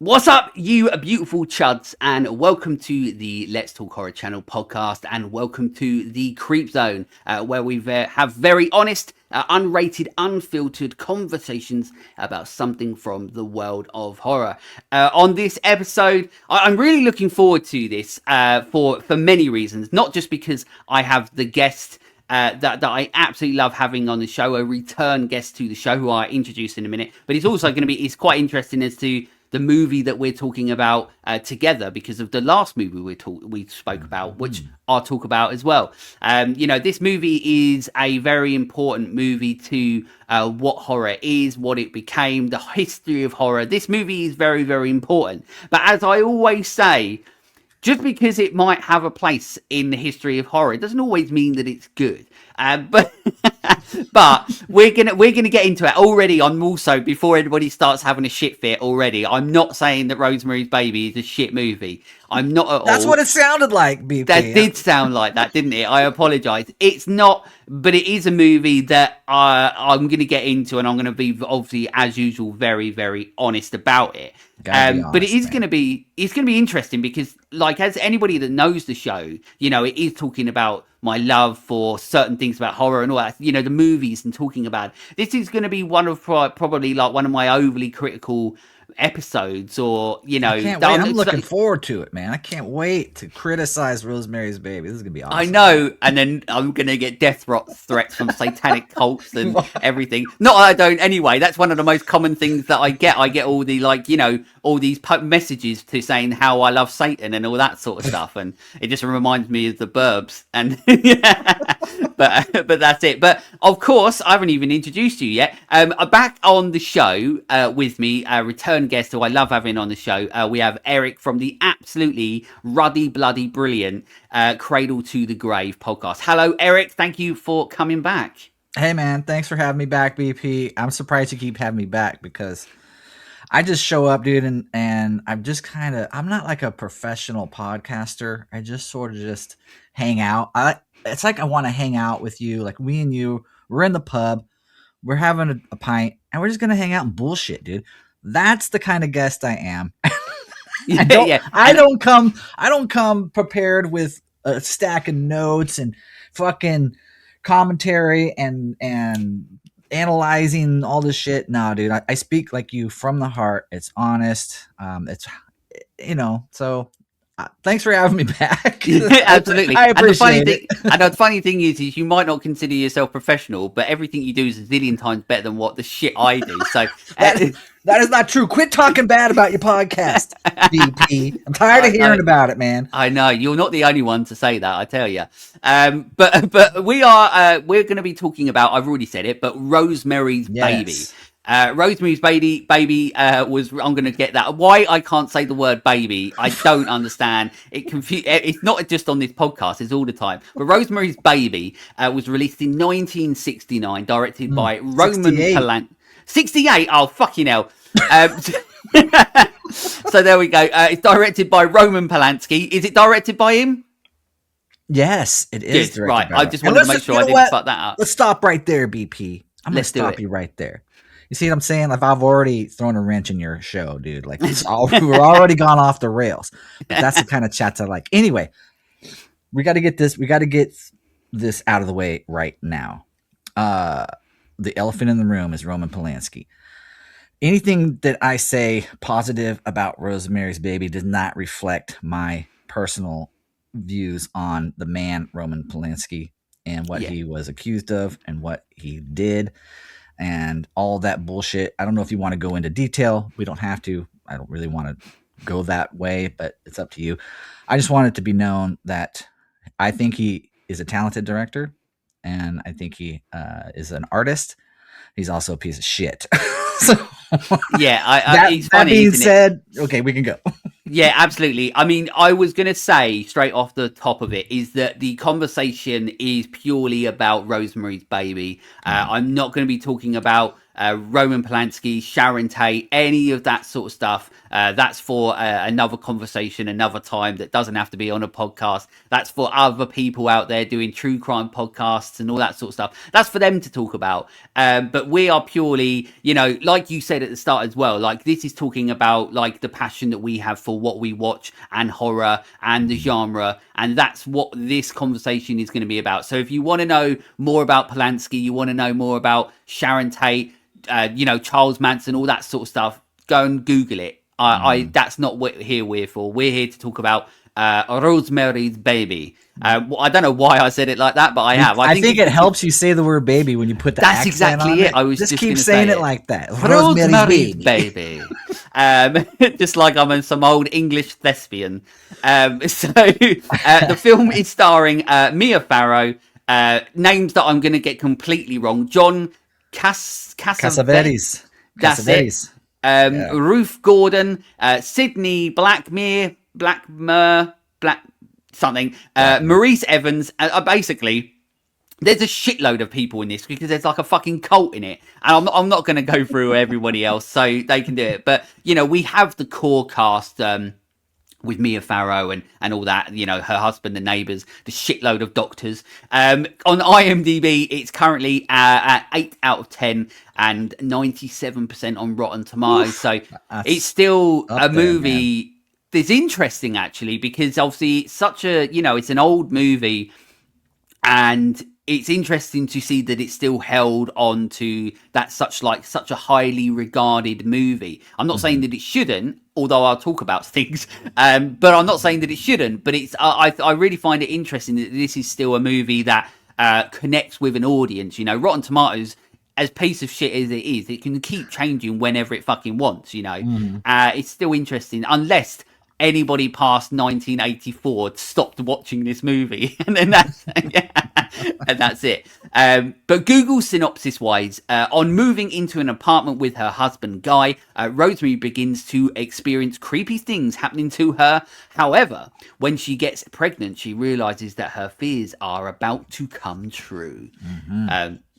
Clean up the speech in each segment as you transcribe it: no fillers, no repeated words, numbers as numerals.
What's up, you beautiful chuds, and welcome to the Let's Talk Horror Channel podcast, and welcome to the Creep Zone, where we have very honest, unrated, unfiltered conversations about something from the world of horror. On this episode, I'm really looking forward to this for many reasons, not just because I have the guest that I absolutely love having on the show, a return guest to the show who I introduce in a minute, but it's also going to be, it's quite interesting as to the movie that we're talking about together because of the last movie we spoke about, which I'll talk about as well. This movie is a very important movie to what horror is, what it became, the history of horror. This movie is very, very important. But as I always say, just because it might have a place in the history of horror, it doesn't always mean that it's good. But we're gonna get into it already. I'm also, before everybody starts having a shit fit already, I'm not saying that Rosemary's Baby is a shit movie. I'm not at all. That's what it sounded like, BP. That did sound like that, didn't it? I apologise. It's not, but it is a movie that I'm going to get into, and I'm going to be, obviously, as usual, very, very honest about it. But it is going to be, it's going to be interesting because, like, as anybody that knows the show, you know, it is talking about my love for certain things about horror and all that, you know, the movies and talking about it. This is going to be one of probably like one of my overly critical episodes, or you know, I'm looking forward to it, man. I can't wait to criticize Rosemary's Baby. This is gonna be awesome. I know, and then I'm gonna get death threats from satanic cults and everything. Not I don't anyway. That's one of the most common things that I get. I get all the, like, you know, all these messages to saying how I love Satan and all that sort of stuff, and it just reminds me of the Burbs. And but that's it. But of course, I haven't even introduced you yet. Back on the show with me, return guest who I love having on the show. We have Erik from the absolutely ruddy, bloody, brilliant Cradle to the Grave podcast. Hello, Erik. Thank you for coming back. Hey, man. Thanks for having me back, BP. I'm surprised you keep having me back because I just show up, dude, and I'm just I'm not like a professional podcaster. I just sort of just hang out. It's like I want to hang out with you. Like, me and you, we're in the pub, we're having a pint, and we're just going to hang out and bullshit, dude. That's the kind of guest I am. I don't come prepared with a stack of notes and fucking commentary and analyzing all this shit. No, dude, I speak like you from the heart. It's honest. It's, you know, so thanks for having me back. Absolutely. I appreciate it. And the funny thing is you might not consider yourself professional, but everything you do is a zillion times better than what the shit I do. So that is not true. Quit talking bad about your podcast, BP. I'm tired of hearing about it, man. I know you're not the only one to say that, I tell you. But we're going to be talking about, I've already said it, but Rosemary's Baby. Rosemary's Baby was, I'm going to get that. Why I can't say the word baby, I don't understand. It's not just on this podcast, it's all the time. But Rosemary's Baby was released in 1969, directed by Roman Polanski. 68? Oh, fucking hell. So there we go. It's directed by Roman Polanski. Is it directed by him? Yes, it is. Good, right. I just wanted to make sure I didn't fuck that up. Let's stop right there, BP. I'm going to stop you right there. You see what I'm saying? Like, I've already thrown a wrench in your show, dude. Like, we're already gone off the rails. But that's the kind of chats I like. Anyway, we got to get this out of the way right now. The elephant in the room is Roman Polanski. Anything that I say positive about Rosemary's Baby does not reflect my personal views on the man Roman Polanski and what he was accused of and what he did and all that bullshit. I don't know if you want to go into detail. We don't have to. I don't really want to go that way, but it's up to you. I just want it to be known that I think he is a talented director, and I think he is an artist. He's also a piece of shit. So, yeah, he's funny. That being said, okay, we can go. Yeah, absolutely. I mean, I was going to say straight off the top of it is that the conversation is purely about Rosemary's Baby. I'm not going to be talking about Roman Polanski, Sharon Tate, any of that sort of stuff, that's for another conversation, another time. That doesn't have to be on a podcast. That's for other people out there doing true crime podcasts and all that sort of stuff. That's for them to talk about. But we are purely, like you said at the start as well, like this is talking about like the passion that we have for what we watch and horror and the genre. And that's what this conversation is going to be about. So if you want to know more about Polanski, you want to know more about Sharon Tate, Charles Manson, all that sort of stuff, go and Google it. That's not what we're for. We're here to talk about Rosemary's Baby. I don't know why I said it like that, but I have. I think it helps you say the word baby when you put the that's accent exactly on it. it. I was just just keep gonna saying say it like that. Rosemary's Baby. Just like I'm some old English thespian. The film is starring Mia Farrow, names that I'm going to get completely wrong. John Cassavetes. That's it. Ruth Gordon, Sydney Blackmer, Maurice Evans. Basically, there's a shitload of people in this because there's like a fucking cult in it. And I'm not going to go through everybody else so they can do it. But, we have the core cast with Mia Farrow and all that, her husband, the neighbours, the shitload of doctors. On IMDb, it's currently at 8 out of 10 and 97% on Rotten Tomatoes. Oof, so it's still a movie that's interesting, actually, because obviously it's such a, it's an old movie, and it's interesting to see that it's still held on to that such a highly regarded movie. I'm not saying that it shouldn't, although I'll talk about things, but I'm not saying that it shouldn't. But it's I really find it interesting that this is still a movie that connects with an audience. Rotten Tomatoes, as piece of shit as it is, it can keep changing whenever it fucking wants. It's still interesting, unless anybody past 1984 stopped watching this movie, and then that's and that's it. But Google synopsis wise, on moving into an apartment with her husband Guy, Rosemary begins to experience creepy things happening to her. However, when she gets pregnant, she realizes that her fears are about to come true.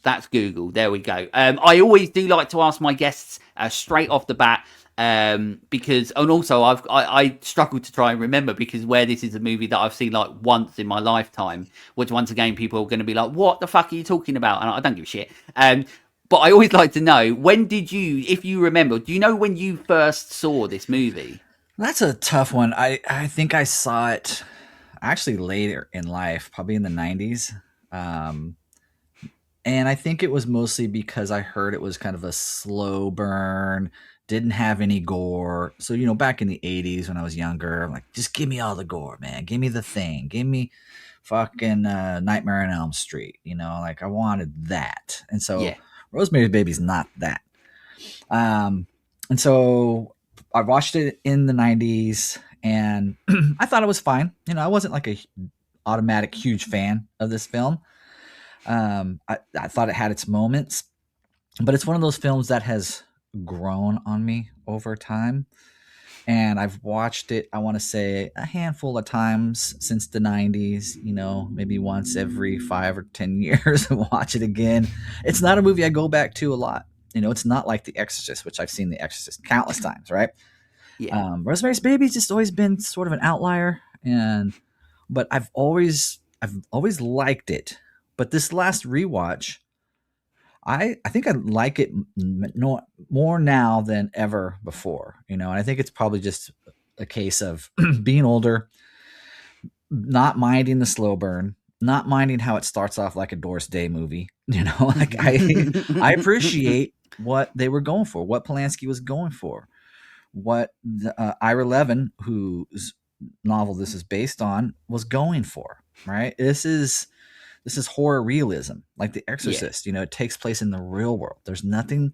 That's Google. There we go. I always do like to ask my guests straight off the bat, because, and also I struggle to try and remember, because where this is a movie that I've seen like once in my lifetime, which once again people are going to be like, what the fuck are you talking about? And I don't give a shit. But I always like to know, when did you, if you remember, do you know when you first saw this movie? That's a tough one. I think I saw it actually later in life, probably in the 90s. And I think it was mostly because I heard it was kind of a slow burn, didn't have any gore. So, back in the 80s when I was younger, I'm like, just give me all the gore, man. Give me the Thing. Give me fucking Nightmare on Elm Street. I wanted that. And so Rosemary's Baby's not that. And so I watched it in the 90s, and I thought it was fine. I wasn't like a automatic huge fan of this film. I thought it had its moments, but it's one of those films that has grown on me over time. And I've watched it, I want to say, a handful of times since the 90s, maybe once every 5 or 10 years and watch it again. It's not a movie I go back to a lot. It's not like The Exorcist, which I've seen The Exorcist countless times, right? Yeah. Rosemary's Baby's just always been sort of an outlier, but I've always liked it. But this last rewatch, I think I like it more now than ever before, and I think it's probably just a case of being older, not minding the slow burn, not minding how it starts off like a Doris Day movie. I appreciate what they were going for, what Polanski was going for, what Ira Levin, whose novel this is based on, was going for. Right? This is horror realism, like The Exorcist. It takes place in the real world. There's nothing.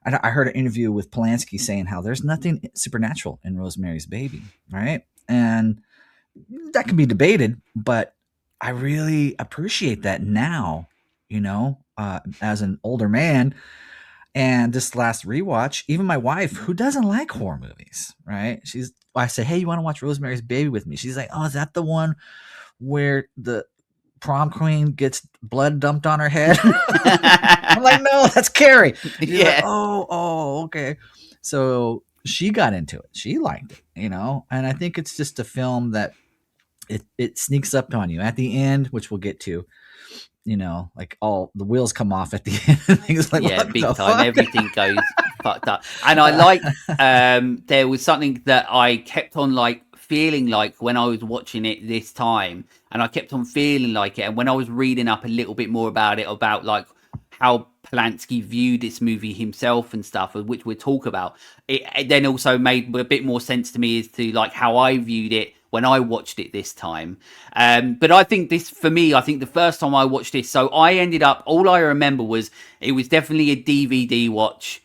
I heard an interview with Polanski saying how there's nothing supernatural in Rosemary's Baby, right? And that can be debated, but I really appreciate that now, as an older man. And this last rewatch, even my wife, who doesn't like horror movies, right? I say, hey, you want to watch Rosemary's Baby with me? She's like, oh, is that the one where the prom queen gets blood dumped on her head? I'm I'm like, no, that's Carrie. She's Yeah. like, oh, okay. So she got into it. She liked it, and I think it's just a film that it sneaks up on you at the end, which we'll get to. Like all the wheels come off at the end. Things like, Yeah, what big the time. fuck? Everything goes fucked up. And I like there was something that I kept on like feeling like when I was watching it this time, and I kept on feeling like it. And when I was reading up a little bit more about it, about like how Polanski viewed this movie himself and stuff, which we'll talk about, it then also made a bit more sense to me as to like how I viewed it when I watched it this time. But I think this, for me, I think the first time I watched this, so I ended up, all I remember was it was definitely a DVD watch.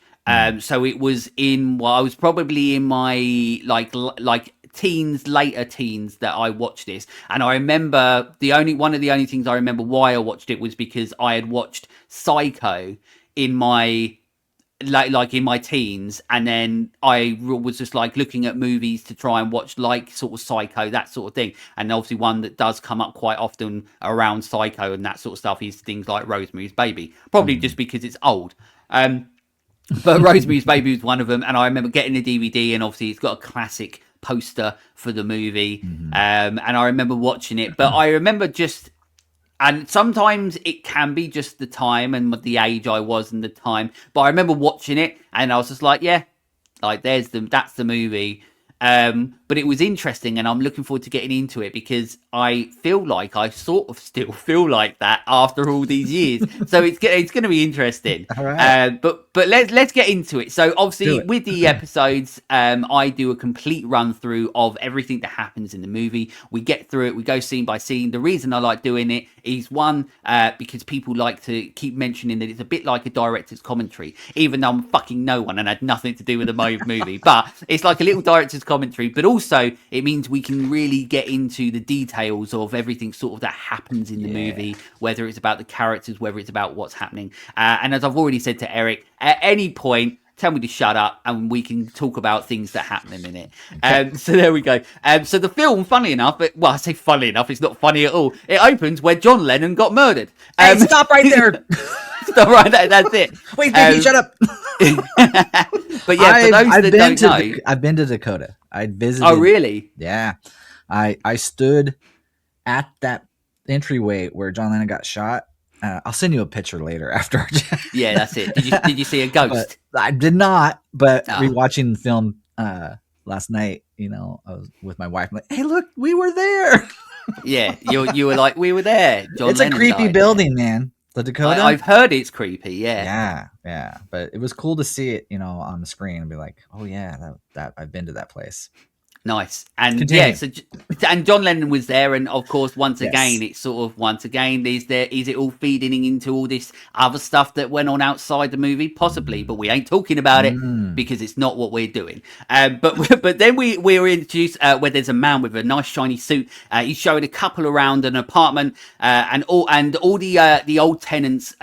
So it was I was probably in my like teens, later teens that I watched this. And I remember one of the only things I remember why I watched it was because I had watched Psycho in my like in my teens, and then I was just like looking at movies to try and watch like sort of Psycho, that sort of thing. And obviously one that does come up quite often around Psycho and that sort of stuff is things like Rosemary's Baby, probably just because it's old. But Rosemary's Baby was one of them, and I remember getting the DVD, and obviously it's got a classic poster for the movie. And I remember watching it, but I remember just, and sometimes it can be just the time and the age I was in the time. But I remember watching it and I was just like, yeah, like that's the movie. But it was interesting, and I'm looking forward to getting into it because I feel like I sort of still feel like that after all these years. So it's going to be interesting. All right. But let's get into it. So obviously with the episodes, I do a complete run through of everything that happens in the movie. We get through it. We go scene by scene. The reason I like doing it is one, because people like to keep mentioning that it's a bit like a director's commentary, even though I'm fucking no one and had nothing to do with the movie. But it's like a little director's commentary, but also it means we can really get into the details of everything sort of that happens in the movie, whether it's about the characters, whether it's about what's happening. And as I've already said to Eric, at any point, tell me to shut up and we can talk about things that happen in it. So there we go. So the film, funnily enough, I say funnily enough, it's not funny at all. It opens where John Lennon got murdered. Hey, stop right there. Stop right there. That's it. Wait, baby, shut up. But yeah, for those that don't know, I've been to Dakota. I visited. Oh, really? Yeah. I stood at that entryway where John Lennon got shot. I'll send you a picture later after our chat. Yeah, that's it. Did you see a ghost? I did not, but rewatching the film last night, I was with my wife. I'm like, hey, look, we were there. Yeah, you were like, we were there. John it's Lennon a creepy building, there. Man. The Dakota. I've heard it's creepy. Yeah. Yeah. But it was cool to see it, on the screen and be like, oh yeah, that I've been to that place. Nice. And Continue. and John Lennon was there, and of course once again is it all feeding into all this other stuff that went on outside the movie? Possibly, but we ain't talking about it because it's not what we're doing. But then we were introduced where there's a man with a nice shiny suit. He's showing a couple around an apartment, and all the old tenants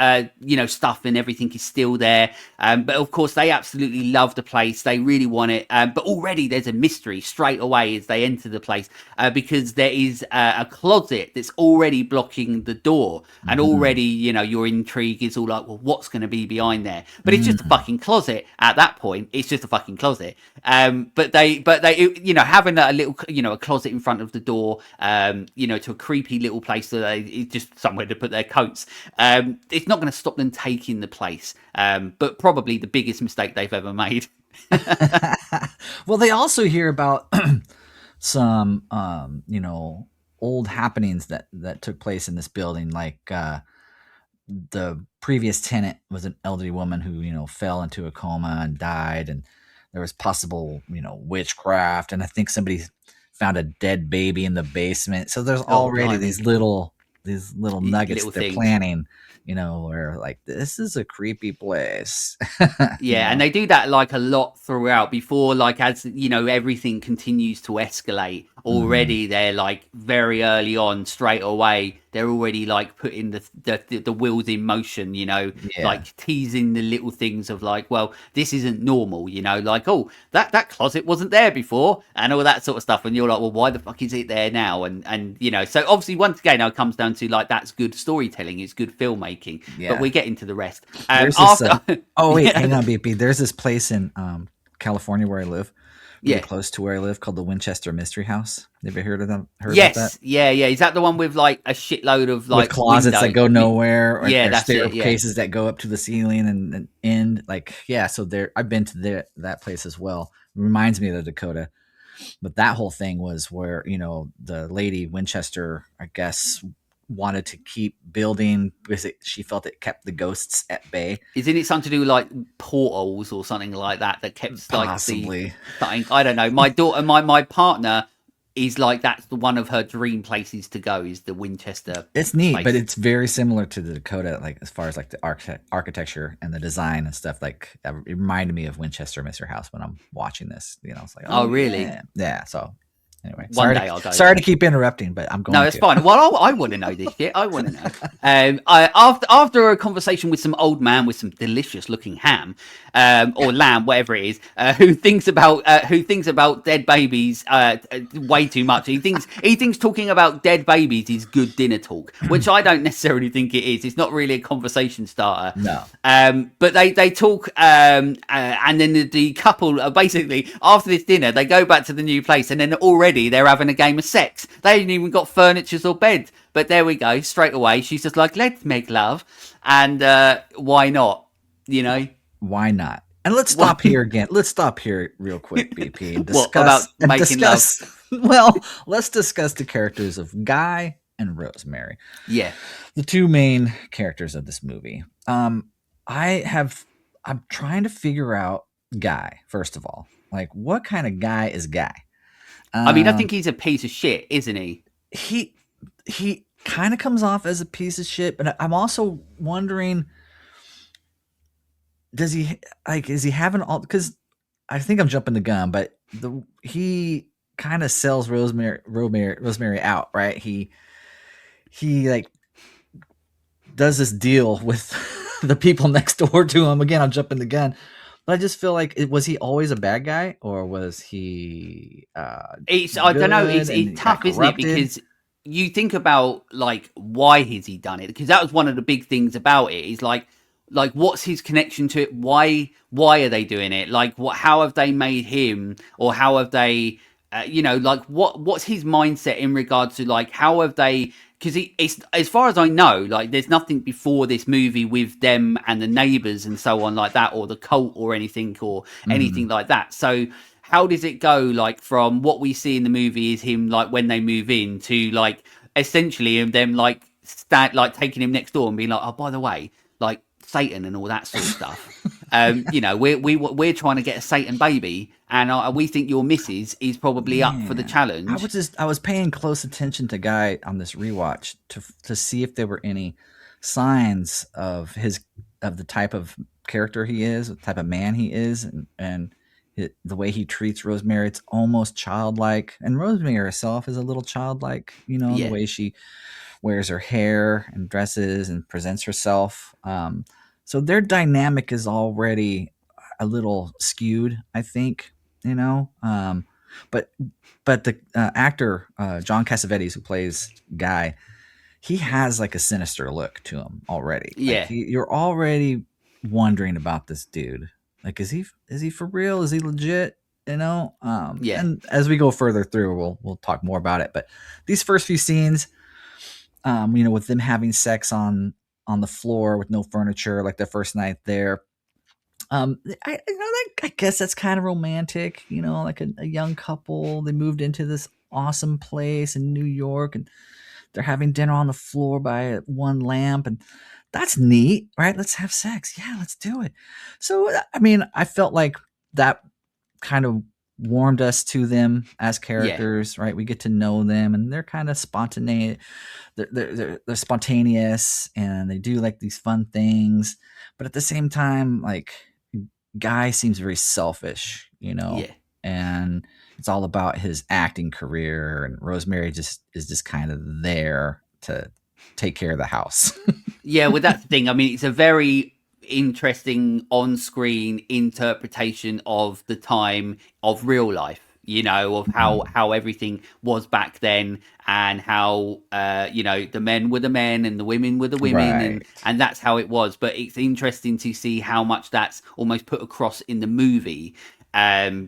stuff and everything is still there. But of course they absolutely love the place. They really want it. But already there's a mystery straight away as they enter the place, because there is a closet that's already blocking the door, and already your intrigue is all like, well, what's going to be behind there? But it's just a fucking closet at that point. It's just a fucking closet. But they having a little a closet in front of the door, to a creepy little place that it's just somewhere to put their coats. It's not going to stop them taking the place, but probably the biggest mistake they've ever made. Well, they also hear about some old happenings that took place in this building, like the previous tenant was an elderly woman who fell into a coma and died, and there was possible witchcraft, and I think somebody found a dead baby in the basement. So there's already these little nuggets they're planning, where like, this is a creepy place. Yeah, and they do that like a lot throughout before, like as everything continues to escalate. Already they're like very early on, straight away, they're already like putting the wheels in motion, you know, Yeah. like teasing the little things of like, well, this isn't normal, you know, like, oh, that closet wasn't there before, and all that sort of stuff. And you're like, well, why the fuck is it there now? And you know, so obviously once again, it comes down to like that's good storytelling, it's good filmmaking. But Yeah. we're getting to the rest. There's this. After, Oh wait, hang yeah, on, BP. There's this place in California where I live, really yeah. close to where I live, called the Winchester Mystery House. Have you heard of them? Heard about that? Yes, yeah, yeah. Is that the one with like a shitload of With like closets that window? go nowhere, Yeah, or that's it. Yeah. staircases that go up to the ceiling and end. Like, yeah. So there, I've been to that place as well. It reminds me of the Dakota. But that whole thing was where, you know, the lady Winchester, I guess, wanted to keep building because she felt it kept the ghosts at bay. Isn't it something to do with like portals or something like that that kept like the Possibly. something? I don't know. My daughter, my partner is like that's one of her dream places to go is the Winchester It's neat, but place. it's very similar to the Dakota, like as far as like the architecture and the design and stuff. Like it reminded me of Winchester Mystery House when I'm watching this. You know, it's like, Oh, oh really? yeah, yeah. So anyway, One day I'll go sorry there. to keep interrupting, but I'm No, going it's to. fine. Well, I want to know this shit. I want to know. After a conversation with some old man with some delicious looking ham, or lamb, whatever it is, who thinks about dead babies way too much. He thinks talking about dead babies is good dinner talk, which I don't necessarily think it is. It's not really a conversation starter. No. But they talk, and then the couple basically after this dinner they go back to the new place, and then already they're having a game of sex. They ain't even got furnitures or bed, but there we go. Straight away, she's just like, "Let's make love," and why not? You know, Why not? And let's stop here again. Let's stop here real quick, BP, and what about making love? well, let's discuss the characters of Guy and Rosemary, Yeah, the two main characters of this movie. I'm trying to figure out Guy, first of all. Like, what kind of guy is Guy? I mean, I think he's a piece of shit, isn't he? He kind of comes off as a piece of shit, but I'm also wondering, is he having all, because I think I'm jumping the gun, but he kind of sells Rosemary out, right? He like does this deal with the people next door to him. Again, I'm jumping the gun, but I just feel like, was he always a bad guy, or was he I don't know. It's tough, isn't it? Because you think about like why has he done it? Because that was one of the big things about it. Is like what's his connection to it? Why are they doing it? Like how have they made him, or how have they like what's his mindset in regards to like how have they, because it's as far as I know, like there's nothing before this movie with them and the neighbors and so on like that, or the cult or anything like that. So how does it go, like from what we see in the movie is him like when they move in to like essentially them like taking him next door and being like, oh, by the way, like Satan and all that sort of stuff. We're trying to get a Satan baby, and we think your missus is probably up for the challenge. I was paying close attention to Guy on this rewatch to see if there were any signs of the type of character he is, the type of man he is, and the way he treats Rosemary. It's almost childlike, and Rosemary herself is a little childlike. The way she wears her hair and dresses and presents herself. So their dynamic is already a little skewed, I think, but the actor, John Cassavetes, who plays Guy, he has like a sinister look to him already. Yeah. Like you're already wondering about this dude. Like, is he for real? Is he legit? Yeah. And as we go further through, we'll talk more about it. But these first few scenes, with them having sex on the floor with no furniture, like the first night there. I guess that's kind of romantic, like a young couple. They moved into this awesome place in New York, and they're having dinner on the floor by one lamp, and that's neat, right? Let's have sex. Yeah, let's do it. So, I mean, I felt like that kind of warmed us to them as characters, right? We get to know them, and they're kind of spontaneous. They're spontaneous, and they do like these fun things, but at the same time, like, Guy seems very selfish, and it's all about his acting career, and Rosemary is just kind of there to take care of the house. Yeah, well, that's the thing. I mean, it's a very interesting on-screen interpretation of the time of real life. You know, of how everything was back then, and how the men were the men and the women were the women, Right. and that's how it was. But it's interesting to see how much that's almost put across in the movie.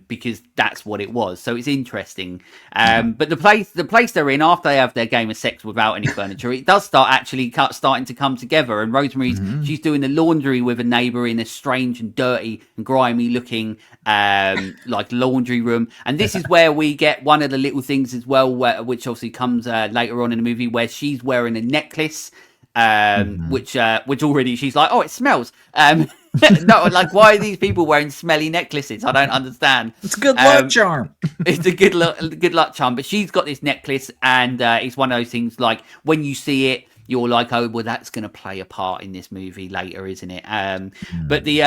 Because that's what it was. So it's interesting. But the place they're in after they have their game of sex without any furniture, it does start actually starting to come together. And Rosemary's she's doing the laundry with a neighbour in a strange and dirty and grimy looking like laundry room. And this is where we get one of the little things as well, which obviously comes later on in the movie, where she's wearing a necklace. Which already she's like, oh, it smells. No, like, why are these people wearing smelly necklaces? I don't understand. It's a good luck charm. It's a good luck charm. But she's got this necklace, and it's one of those things like when you see it, you're like, oh, well, that's going to play a part in this movie later, isn't it? But the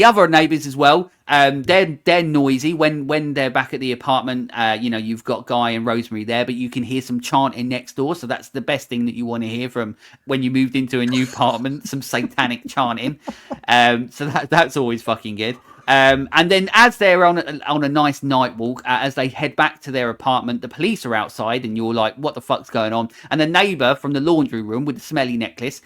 other neighbours as well, they're noisy when they're back at the apartment. You've got Guy and Rosemary there, but you can hear some chanting next door. So that's the best thing that you want to hear from when you moved into a new apartment, some satanic chanting. So that's always fucking good. And then as they're on a nice night walk, as they head back to their apartment, the police are outside, and you're like, what the fuck's going on? And the neighbour from the laundry room with the smelly necklace,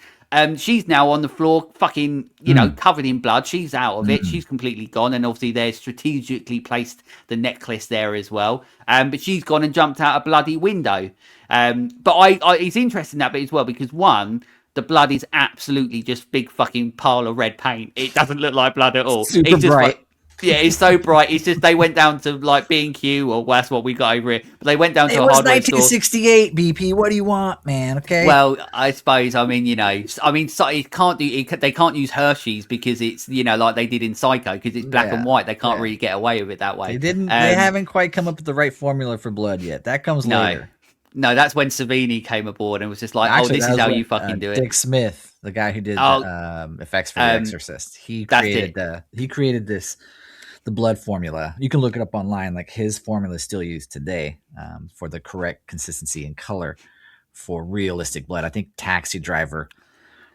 she's now on the floor, fucking, covered in blood. She's out of it. She's completely gone. And obviously they strategically placed the necklace there as well. But she's gone and jumped out a bloody window. But it's interesting that bit as well, because one, the blood is absolutely just big fucking pile of red paint. It doesn't look like blood at all. Super it's just bright. Yeah, it's so bright. It's just they went down to like B&Q, or that's what we got over here. But they went down to a hardware store. It was 1968, BP. What do you want, man? Okay. Well, I suppose. I mean, so it can't do. They can't use Hershey's because it's like they did in Psycho, because it's black and white. They can't really get away with it that way. They didn't. They haven't quite come up with the right formula for blood yet. That comes later. No, that's when Savini came aboard and was just like, actually, this is how you fucking do it. Dick Smith, the guy who did effects for The Exorcist, he created the blood formula. You can look it up online. Like, his formula is still used today for the correct consistency and color for realistic blood. I think Taxi Driver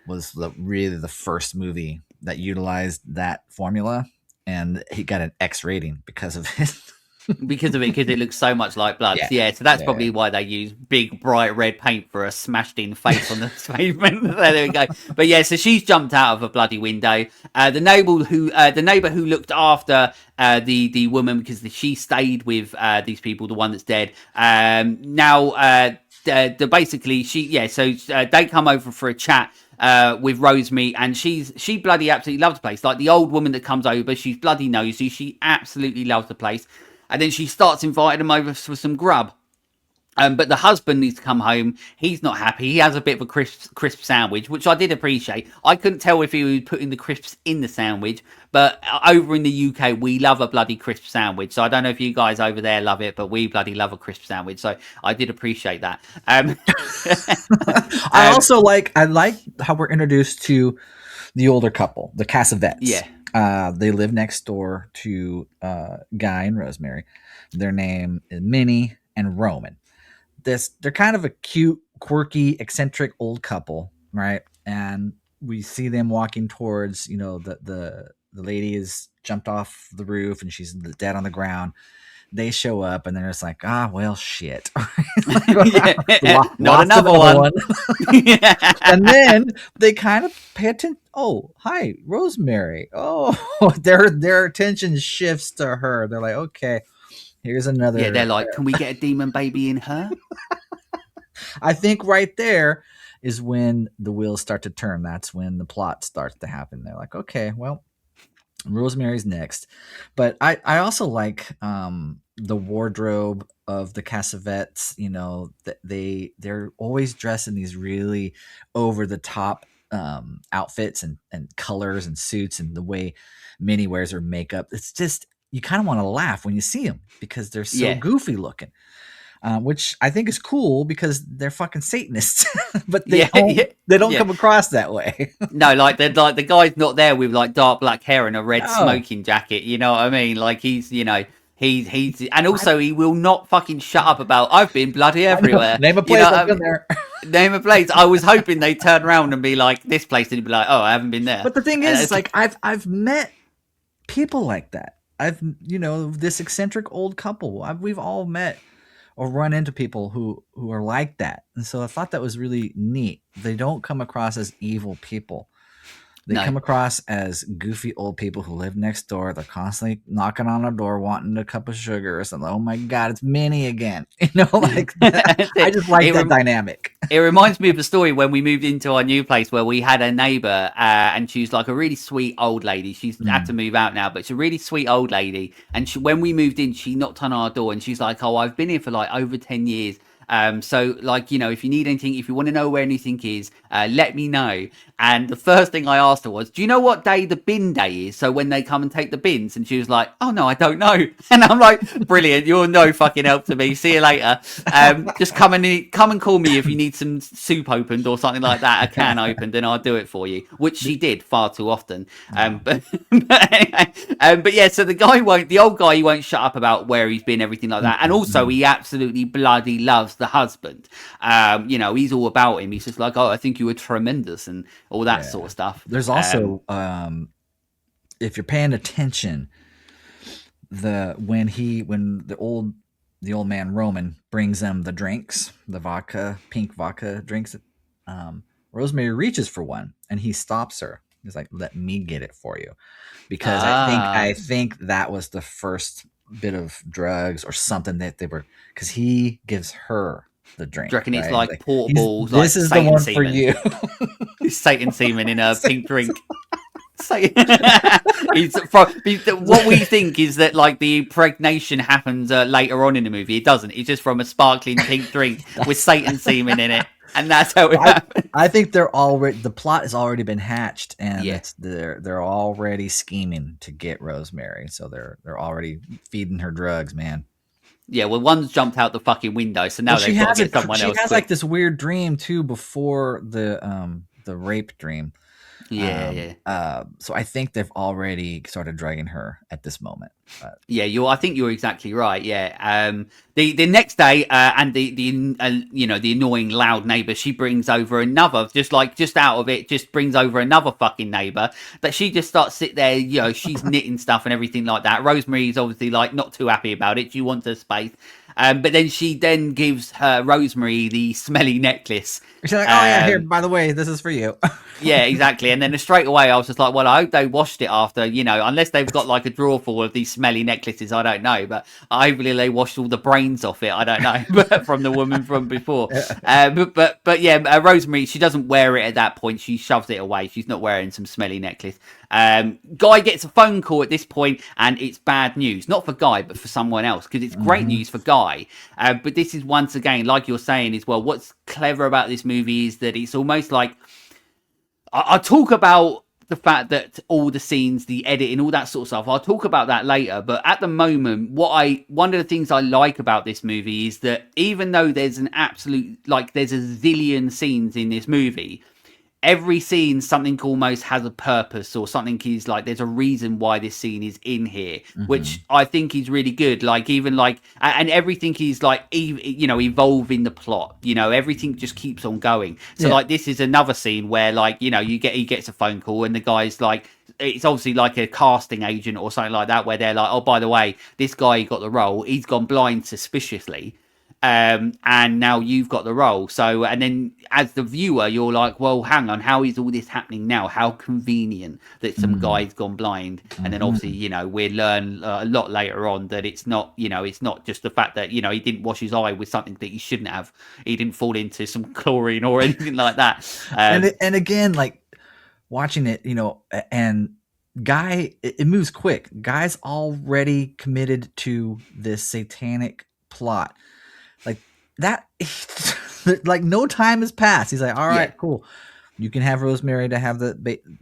was really the first movie that utilized that formula, and he got an X rating because of it. Because it looks so much like blood. Yeah, so that's probably why they use big bright red paint for a smashed in face on the pavement. There we go. But yeah, so she's jumped out of a bloody window. The neighbor who looked after the woman, because she stayed with these people, the one that's dead. Basically they come over for a chat with Rosemary, and she bloody absolutely loves the place. Like, the old woman that comes over, she's bloody nosy. She absolutely loves the place. And then she starts inviting them over for some grub. But the husband needs to come home. He's not happy. He has a bit of a crisp sandwich, which I did appreciate. I couldn't tell if he was putting the crisps in the sandwich, but over in the UK, we love a bloody crisp sandwich. So I don't know if you guys over there love it, but we bloody love a crisp sandwich. So I did appreciate that. I also like how we're introduced to the older couple, the Cassavetes. Yeah. They live next door to Guy and Rosemary. Their name is Minnie and Roman. They're kind of a cute, quirky, eccentric old couple, right? And we see them walking towards, the lady has jumped off the roof and she's dead on the ground. They show up and they're just like, well, shit. Not another one. And then they kind of pay attention. Oh, hi, Rosemary. Oh, their attention shifts to her. They're like, okay, here's another. Yeah, they're like, can we get a demon baby in her? I think right there is when the wheels start to turn. That's when the plot starts to happen. They're like, okay, well, Rosemary's next. But I also like the wardrobe of the Cassavetes. They're always dressed in these really over the top outfits and colors and suits, and the way Minnie wears her makeup. It's just, you kind of want to laugh when you see them because they're so goofy looking. Which I think is cool because they're fucking Satanists, but they don't come across that way. No, like the guy's not there with like dark black hair and a red smoking jacket. You know what I mean? Like he's And also he will not fucking shut up about I've been bloody everywhere. Name a place I've been there. Name a place. I was hoping they'd turn around and be like this place, and he'd be like, oh, I haven't been there. But the thing is, like I've met people like that. This eccentric old couple. We've all met or run into people who are like that, and so I thought that was really neat. They don't come across as evil people. They come across as goofy old people who live next door. They're constantly knocking on our door, wanting a cup of sugar or something. Oh my God, it's Minnie again. Like I just like that dynamic. It reminds me of a story when we moved into our new place where we had a neighbor and she's like a really sweet old lady. She's had to move out now, but she's a really sweet old lady. And when we moved in, she knocked on our door and she's like, oh, I've been here for like over 10 years. So like, if you need anything, if you want to know where anything is, let me know. And the first thing I asked her was, do you know what day the bin day is? So when they come and take the bins, and she was like, oh no, I don't know. And I'm like, brilliant. You're no fucking help to me. See you later. Just come and call me if you need some soup opened or something like that, a can opened, and I'll do it for you, which she did far too often. But yeah, so the old guy, he won't shut up about where he's been, everything like that. And also he absolutely bloody loves the husband. He's all about him. He's just like, oh, I think you were tremendous and all that sort of stuff. There's also if you're paying attention, when the old man Roman brings them the drinks, the pink vodka drinks, Rosemary reaches for one and he stops her. He's like, let me get it for you, because I think that was the first bit of drugs or something that they were, because he gives her the drink. Do you reckon it's like portables? This is the one for you. Satan semen in a pink drink. What we think is that like the impregnation happens later on in the movie. It doesn't. It's just from a sparkling pink drink with Satan semen in it, and that's how it happens. I think the plot has already been hatched, and they're already scheming to get Rosemary. So they're already feeding her drugs, man. Yeah, well, one's jumped out the fucking window, so now they've got to get someone else. She has like this weird dream too before the rape dream. Yeah. So I think they've already started drugging her at this moment. I think you're exactly right. Yeah. The next day, and the annoying loud neighbor, she brings over another, just out of it, just brings over another fucking neighbor that she just starts sit there. She's knitting stuff and everything like that. Rosemary's obviously like not too happy about it. She wants her space. But then she gives her Rosemary the smelly necklace. She's like, oh yeah, here, by the way, this is for you. Yeah, exactly. And then straight away I was just like, well, I hope they washed it after, unless they've got like a drawer full of these smelly necklaces, I don't know. But hopefully they washed all the brains off it, I don't know, but from the woman from before. But yeah, Rosemary, she doesn't wear it at that point. She shoves it away. She's not wearing some smelly necklace. Guy gets a phone call at this point, and it's bad news. Not for Guy, but for someone else, because it's great news for Guy. But this is once again, like you're saying as well, what's clever about this movie is that it's almost like, I'll talk about the fact that all the scenes, the editing, all that sort of stuff, I'll talk about that later. But at the moment, one of the things I like about this movie is that even though there's there's a zillion scenes in this movie, every scene, something almost has a purpose, or something is like, there's a reason why this scene is in here, which I think is really good. Like, even like, and everything is like, evolving the plot, everything just keeps on going. So like, this is another scene where like, he gets a phone call and the guy's like, it's obviously like a casting agent or something like that, where they're like, oh, by the way, this guy got the role, he's gone blind suspiciously. And now you've got the role. So, and then as the viewer, you're like, well, hang on, how is all this happening now? How convenient that some guy's gone blind. And then obviously, we learn a lot later on that it's not, it's not just the fact that, he didn't wash his eye with something that he shouldn't have. He didn't fall into some chlorine or anything like that. And again, like watching it, and Guy, it moves quick. Guy's already committed to this satanic plot. Like that, like no time has passed. He's like, all right, cool. You can have Rosemary to have the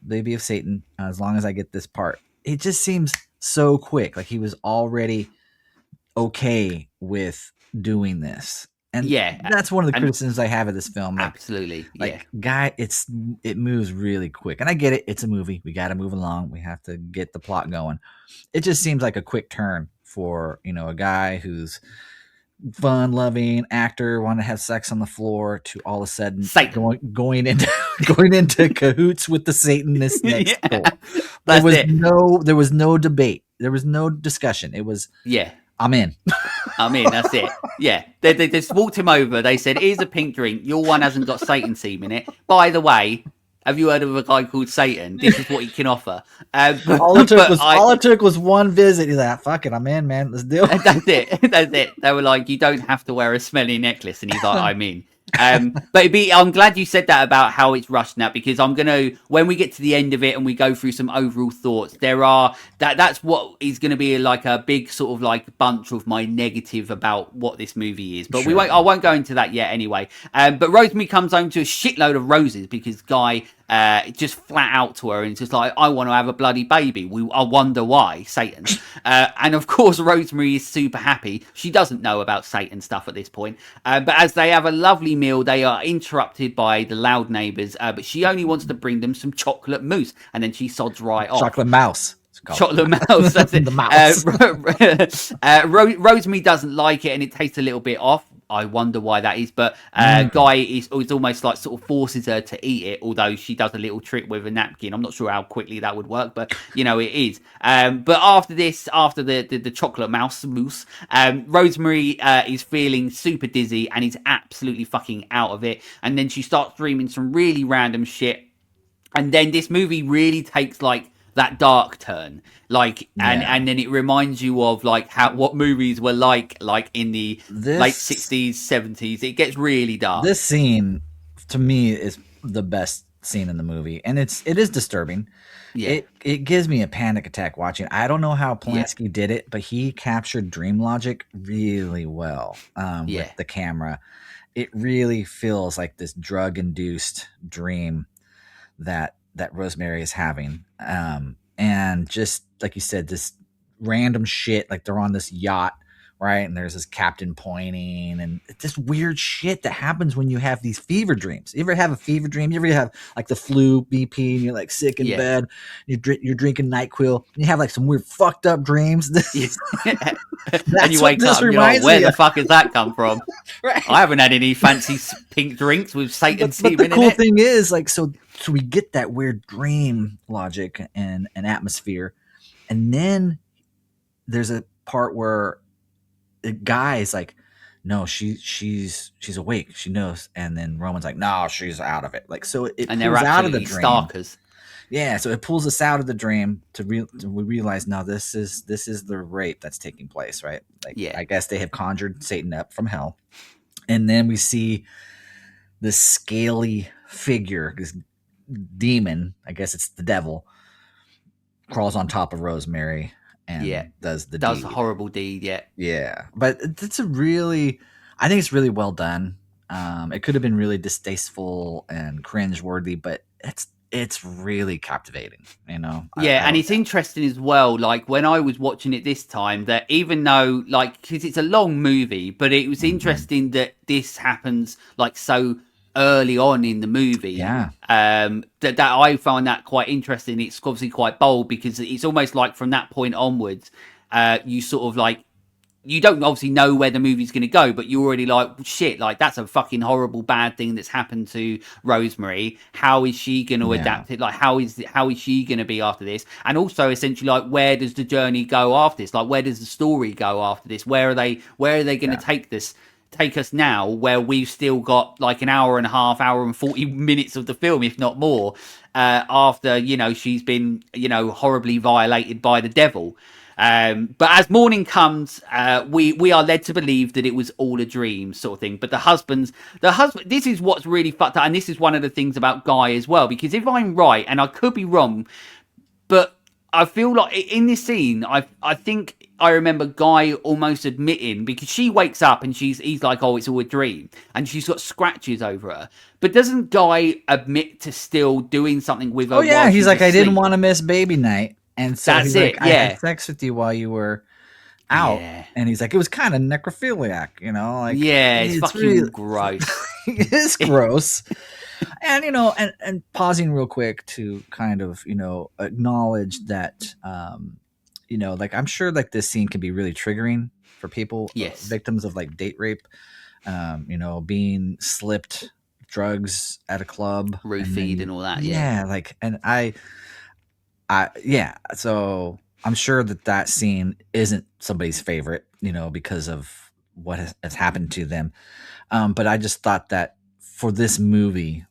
baby of Satan as long as I get this part. It just seems so quick. Like he was already okay with doing this. And that's one of the criticisms I have of this film. Like, absolutely. Like, Guy, it moves really quick. And I get it. It's a movie. We got to move along. We have to get the plot going. It just seems like a quick turn for, you know, a guy who's fun-loving actor, want to have sex on the floor, to all of a sudden going into going into cahoots with the Satanist next door. There was no debate. There was no discussion. It was, I'm in. That's it. Yeah. They just walked him over. They said, here's a pink drink. Your one hasn't got Satan semen in it. By the way, have you heard of a guy called Satan? This is what he can offer. All it took was one visit. He's like, fuck it, I'm in, man. Let's do it. That's it. They were like, you don't have to wear a smelly necklace. And he's like, I'm in. But I'm glad you said that about how it's rushed now, because when we get to the end of it and we go through some overall thoughts, that's what is going to be like a big sort of like bunch of my negative about what this movie is. But I won't go into that yet anyway. But Rosemary comes home to a shitload of roses because Guy just flat out to her and just like, I want to have a bloody baby. I wonder why, Satan. And of course, Rosemary is super happy. She doesn't know about Satan stuff at this point. But as they have a lovely meal, they are interrupted by the loud neighbours. But she only wants to bring them some chocolate mousse, and then she sods right off. Chocolate mouse. Chocolate mouse. That's it. The mouse. Rosemary doesn't like it, and it tastes a little bit off. I wonder why that is, but Guy is almost like sort of forces her to eat it, although she does a little trick with a napkin. I'm not sure how quickly that would work, but you know, it is. But after the chocolate mousse, Rosemary is feeling super dizzy and is absolutely fucking out of it. And then she starts dreaming some really random shit. And then this movie really takes like that dark turn, and then it reminds you of like what movies were like in the late 60s 70s. It gets really dark. This scene to me is the best scene in the movie, and it is disturbing. It gives me a panic attack watching. I don't know how Polanski did it, but he captured dream logic really well with the camera. It really feels like this drug induced dream that Rosemary is having. And just like you said, this random shit, like they're on this yacht, right? And there's this captain pointing, and it's this weird shit that happens when you have these fever dreams. You ever have a fever dream? You ever have like the flu, BP, and you're like sick in bed, you're drinking NyQuil, and you have like some weird fucked up dreams. And you wake up and you're like, where the fuck has that come from? Right. I haven't had any fancy pink drinks with Satan semen in it. But the cool thing is, like, so we get that weird dream logic and atmosphere, and then there's a part where the guy's like, no, she's awake, she knows, and then Roman's like, no, she's out of it. Like, so it and pulls out of the dream. Stalkers. Yeah, so it pulls us out of the dream we realize, no, this is the rape that's taking place, right? Like, I guess they have conjured Satan up from hell, and then we see this scaly figure, this demon, I guess it's the devil, crawls on top of Rosemary and does a horrible deed. But it's I think it's really well done. It could have been really distasteful and cringeworthy, but it's really captivating, you know. And it's interesting as well, like when I was watching it this time, that even though like, because it's a long movie, but it was interesting that this happens like so early on in the movie. That I found that quite interesting. It's obviously quite bold, because it's almost like from that point onwards, you sort of like, you don't obviously know where the movie's going to go, but you're already like, shit, like that's a fucking horrible bad thing that's happened to Rosemary. How is she going to adapt it? Like, how is she going to be after this? And also essentially, like, where does the journey go after this? Like, where does the story go after this? Where are they going to take us now, where we've still got like an hour and a half, hour and 40 minutes of the film, if not more, after, you know, she's been, you know, horribly violated by the devil. But as morning comes, we are led to believe that it was all a dream, sort of thing. But the husband, this is what's really fucked up. And this is one of the things about Guy as well, because if I'm right, and I could be wrong, but I feel like in this scene, I think I remember Guy almost admitting, because she wakes up and he's like, oh, it's all a dream, and she's got scratches over her. But doesn't Guy admit to still doing something with her? Oh yeah, he's like, I didn't want to miss baby night, and so that's it. Like, I had sex with you while you were out, and he's like, it was kind of necrophiliac, you know, like it's fucking really gross. It is gross. And, you know, and pausing real quick to kind of, you know, acknowledge that, like I'm sure like this scene can be really triggering for people, Yes. victims of like date rape, being slipped drugs at a club and Roofied then and all that. yeah, like, and yeah, so I'm sure that scene isn't somebody's favorite, because of what has happened to them. But I just thought that for this movie,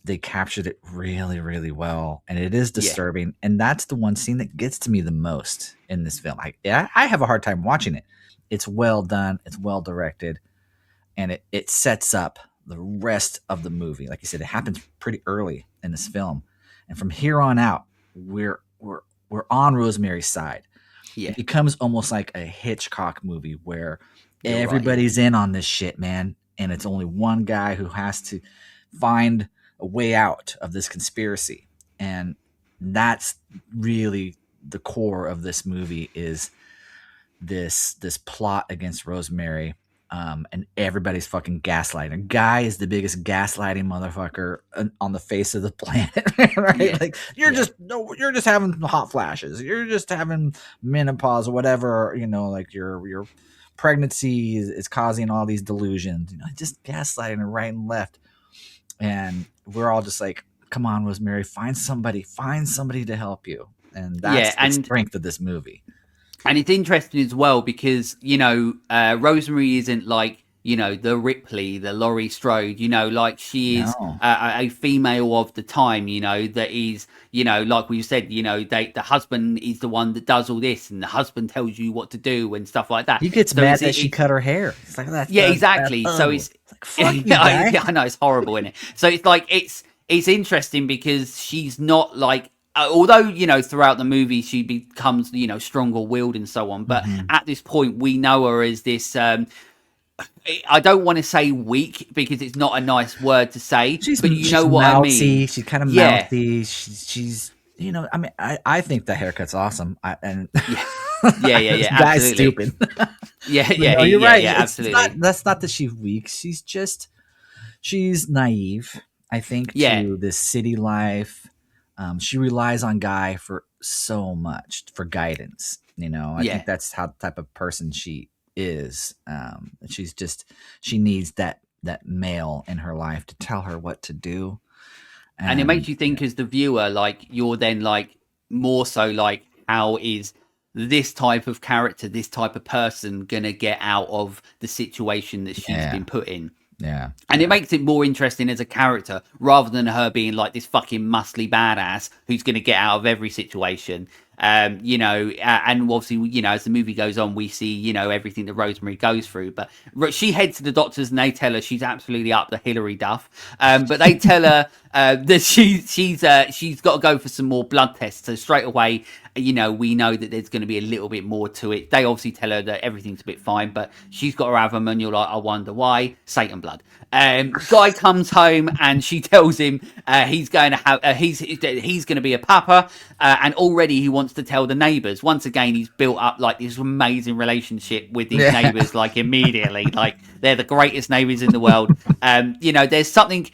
they captured it really, really well, and it is Yeah. disturbing. And that's the one scene that gets to me the most in this film. I have a hard time watching it. It's well done. It's well directed, and it sets up the rest of the movie. Like you said, it happens pretty early in this film, and from here on out, we're on Rosemary's side. Yeah. It becomes almost like a Hitchcock movie where You're right. Yeah. everybody's in on this shit, man, and it's only one guy who has to find a way out of this conspiracy. And that's really the core of this movie, is this plot against Rosemary. And everybody's fucking gaslighting. Guy is the biggest gaslighting motherfucker on the face of the planet, right? Yeah. Like you're just having hot flashes. You're just having menopause or whatever. Like your pregnancy is causing all these delusions. Just gaslighting her right and left. And we're all just like, come on, Rosemary, find somebody to help you. And that's the strength of this movie. And it's interesting as well because, Rosemary isn't like, the Ripley, the Laurie Strode, like she is a female of the time, that is, like we said, the husband is the one that does all this and the husband tells you what to do and stuff like that. He gets mad that she cut her hair. It's like that. Yeah, exactly. So it's like, fuck you, guy. Yeah, I know, it's horrible, isn't it? So it's like, it's interesting because she's not like, although, throughout the movie she becomes, stronger willed and so on. But at this point, we know her as this, I don't want to say weak because it's not a nice word to say, but you know what mouthy. I mean. She's kind of mouthy. She's I mean, I think the haircut's awesome. Yeah, Guy's absolutely. stupid. You're right. Yeah, absolutely. That's not that she's weak. She's naive, I think, to this city life. She relies on Guy for so much, for guidance. I think that's how type of person she is. She needs that male in her life to tell her what to do. And it makes you think as the viewer, like, you're then like more so like, how is this type of character, this type of person gonna get out of the situation that she's been put in? Yeah. And it makes it more interesting as a character rather than her being like this fucking muscly badass who's going to get out of every situation. And obviously, as the movie goes on, we see, everything that Rosemary goes through. But she heads to the doctors and they tell her she's absolutely up the Hillary Duff. But they tell her that she's got to go for some more blood tests. So straight away, we know that there's going to be a little bit more to it. They obviously tell her that everything's a bit fine, but she's got to have them, and you're like, I wonder why. Satan blood. Guy comes home and she tells him he's going to have he's going to be a papa, and already he wants to tell the neighbors. Once again, he's built up like this amazing relationship with these neighbors, like immediately, like they're the greatest neighbors in the world. There's something,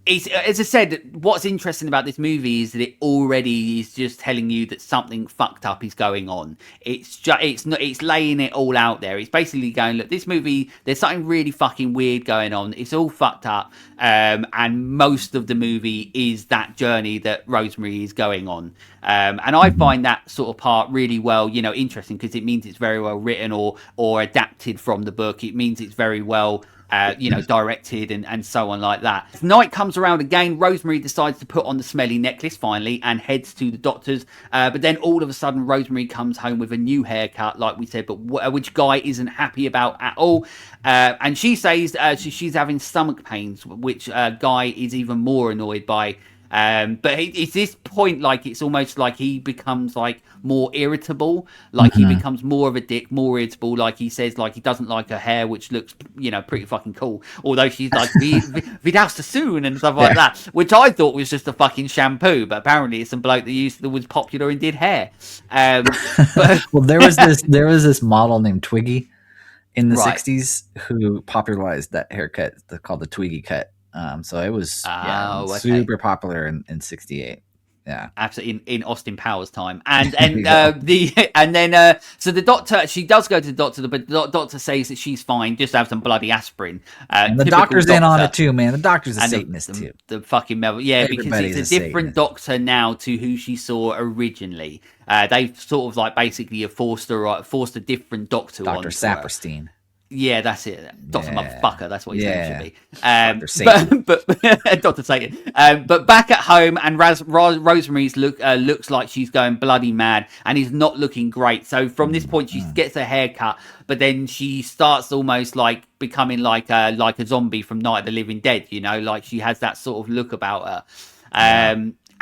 it's, as I said, what's interesting about this movie is that it already is just telling you that something fucked up is going on. It's laying it all out there. It's basically going, look, this movie, there's something really fucking weird going on. It's all fucked up. And most of the movie is that journey that Rosemary is going on. And I find that sort of part really well, interesting, because it means it's very well written or adapted from the book. It means it's very well directed and so on like that. As night comes around again, Rosemary decides to put on the smelly necklace finally and heads to the doctor's. But then all of a sudden, Rosemary comes home with a new haircut, like we said, but which Guy isn't happy about at all. And she says she's having stomach pains, which Guy is even more annoyed by. But it's this point, like, it's almost like he becomes like more irritable, like he becomes more of a dick, more irritable. Like he says, like, he doesn't like her hair, which looks, pretty fucking cool. Although she's like, Vidal Sassoon and stuff like that, which I thought was just a fucking shampoo, but apparently it's some bloke that was popular and did hair. But well, there was this model named Twiggy in the 60s who popularized that haircut called the Twiggy cut. So it was super popular in 68. Yeah. Absolutely in Austin Powers time, and so the doctor, she does go to the doctor, but the doctor says that she's fine, just have some bloody aspirin. And the doctor's in on it too, man. The doctor's a Satanist too. The fucking because it's a different doctor now to who she saw originally. They've sort of like basically forced a different doctor. Dr. Saperstein. Yeah, that's it. Dr. Motherfucker, that's what his name should be. But Dr. Satan. But back at home, and Rosemary's looks like she's going bloody mad, and is not looking great. So from this point, she gets her hair cut, but then she starts almost like becoming like a zombie from Night of the Living Dead. You know, like she has that sort of look about her.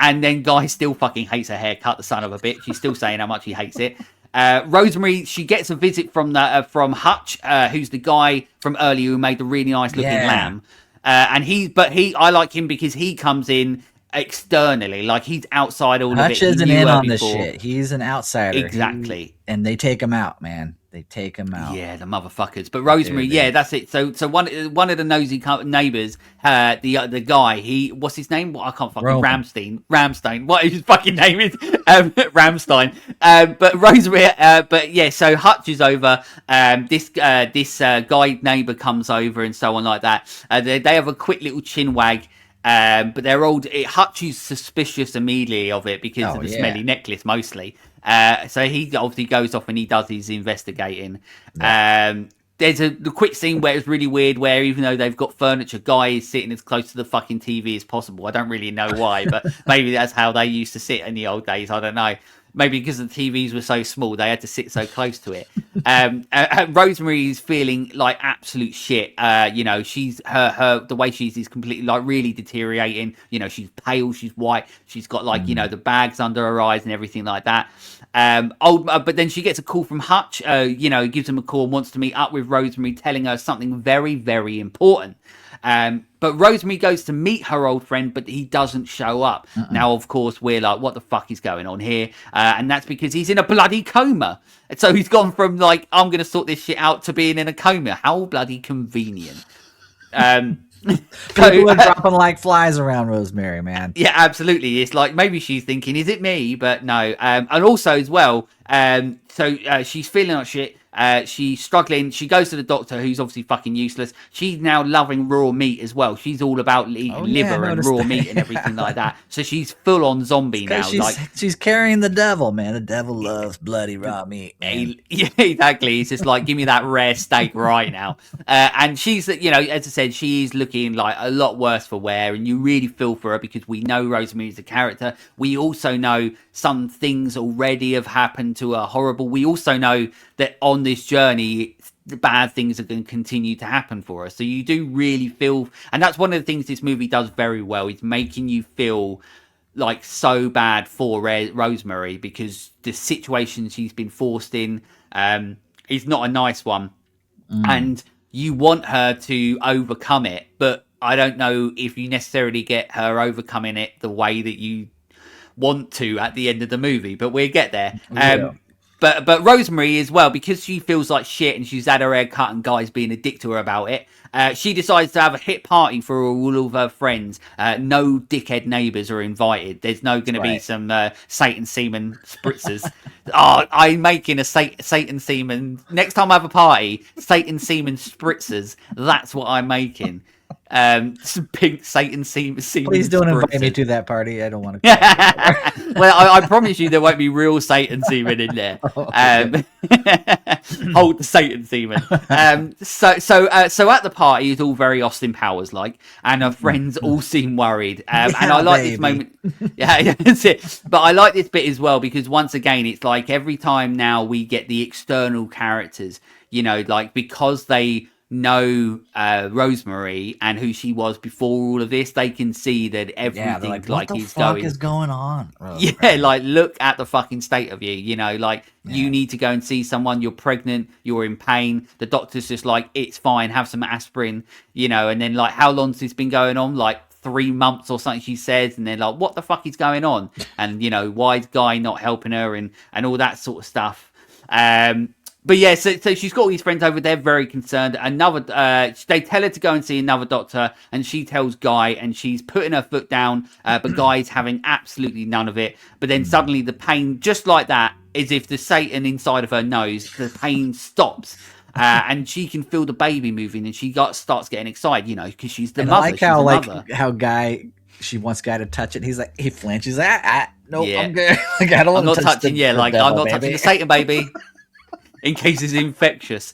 And then Guy still fucking hates her haircut, the son of a bitch. He's still saying how much he hates it. Rosemary, she gets a visit from Hutch, who's the guy from earlier who made the really nice looking lamb. I like him because he comes in externally, like he's outside all Hutch of it. isn't in on this shit. He's an outsider. Exactly. And they take him out, man. They take him out. Yeah, the motherfuckers. But Rosemary, that's it. So one of the nosy neighbors, the guy, what's his name? I can't fucking Ramstein. What his fucking name is? Ramstein. But Rosemary, so Hutch is over. This guy neighbor comes over and so on like that. They have a quick little chin wag. But they're all Hutch is suspicious immediately of it because of the smelly necklace mostly. So he obviously goes off and he does his investigating. There's the quick scene where it's really weird, where even though they've got furniture, Guy is sitting as close to the fucking TV as possible. I don't really know why, but maybe that's how they used to sit in the old days. I don't know. Maybe because the TVs were so small, they had to sit so close to it. Rosemary is feeling like absolute shit. You know, she's her the way she's is completely like really deteriorating. You know, she's pale, she's white, she's got like you know the bags under her eyes and everything like that. But then she gets a call from Hutch. You know, gives him a call, wants to meet up with Rosemary, telling her something very, very important. But Rosemary goes to meet her old friend, but he doesn't show up. Now, of course, we're like, what the fuck is going on here? And that's because he's in a bloody coma. So he's gone from like, I'm going to sort this shit out to being in a coma. How bloody convenient. People are dropping like flies around Rosemary, man. Yeah, absolutely. It's like maybe she's thinking, is it me? But no. And also as well, she's feeling like shit. She's struggling. She goes to the doctor, who's obviously fucking useless. She's now loving raw meat as well. She's all about eating liver and raw meat and everything like that. So she's full on zombie now. She's carrying the devil, man. The devil loves bloody raw meat. Yeah, exactly. It's just like, give me that rare steak right now. And she's, you know, as I said, she's looking like a lot worse for wear, and you really feel for her because we know Rosemary is a character. We also know some things already have happened to her horrible. We also know that on this journey, the bad things are going to continue to happen for us. So you do really feel, and that's one of the things this movie does very well, is making you feel like so bad for Rosemary, because the situation she's been forced in is not a nice one. And you want her to overcome it, but I don't know if you necessarily get her overcoming it the way that you want to at the end of the movie, but we'll get there. But Rosemary as well, because she feels like shit and she's had her hair cut and Guy's being a dick to her about it, she decides to have a hit party for all of her friends. No dickhead neighbours are invited. There's no going to be some Satan semen spritzers. I'm making a Satan semen. Next time I have a party, Satan semen spritzers. That's what I'm making. Some pink Satan semen. Please don't invite me to that party. I don't want to. Well, I promise you there won't be real Satan semen in there. Hold the Satan semen. So at the party, it's all very Austin Powers like, and her friends all seem worried. And I like this moment. Yeah, that's it. But I like this bit as well because once again, it's like every time now we get the external characters. You know, like because they know Rosemary and who she was before all of this, they can see that everything like is going on. Rosemary? Yeah, like look at the fucking state of you. You know, like you need to go and see someone. You're pregnant. You're in pain. The doctor's just like, it's fine. Have some aspirin. You know, and then like, how long's this been going on? Like 3 months or something, she says, and they're like, what the fuck is going on? And you know, why is Guy not helping her and all that sort of stuff. But yeah, so she's got all these friends over there, very concerned. They tell her to go and see another doctor, and she tells Guy, and she's putting her foot down, but Guy's having absolutely none of it. But then suddenly the pain, just like that, as if the Satan inside of her knows, the pain stops. And she can feel the baby moving, and she starts getting excited, because she's the mother. I like how Guy, she wants Guy to touch it. He's like, he flinches. Nope, yeah. I'm good. Like, I don't want to touch touching the Satan baby. In case it's infectious.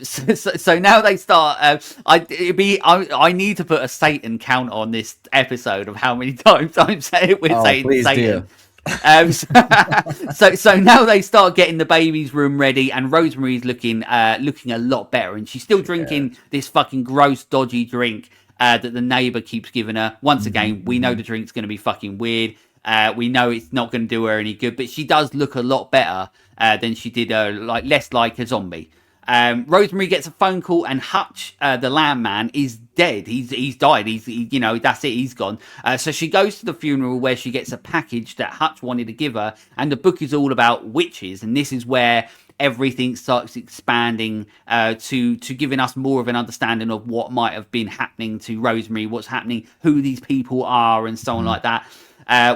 So now they start. I need to put a Satan count on this episode of how many times I'm saying we're saying Satan. So now they start getting the baby's room ready, and Rosemary's looking a lot better, and she's still drinking this fucking gross, dodgy drink that the neighbor keeps giving her. Once again, we know the drink's going to be fucking weird. We know it's not going to do her any good, but she does look a lot better than she did, less like a zombie. Rosemary gets a phone call, and Hutch, the landman, is dead. He's died. That's it. He's gone. So she goes to the funeral, where she gets a package that Hutch wanted to give her, and the book is all about witches, and this is where everything starts expanding to giving us more of an understanding of what might have been happening to Rosemary, what's happening, who these people are, and so on like that.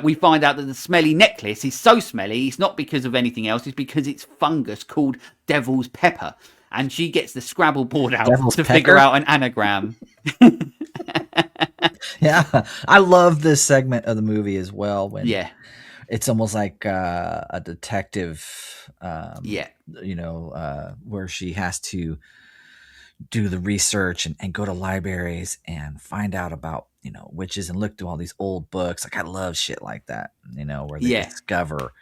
We find out that the smelly necklace is so smelly, it's not because of anything else, it's because it's fungus called devil's pepper. And she gets the Scrabble board out to figure out an anagram. Yeah, I love this segment of the movie as well. When it's almost like a detective, where she has to do the research and go to libraries and find out about witches and look through all these old books. Like, I love shit like that, where they discover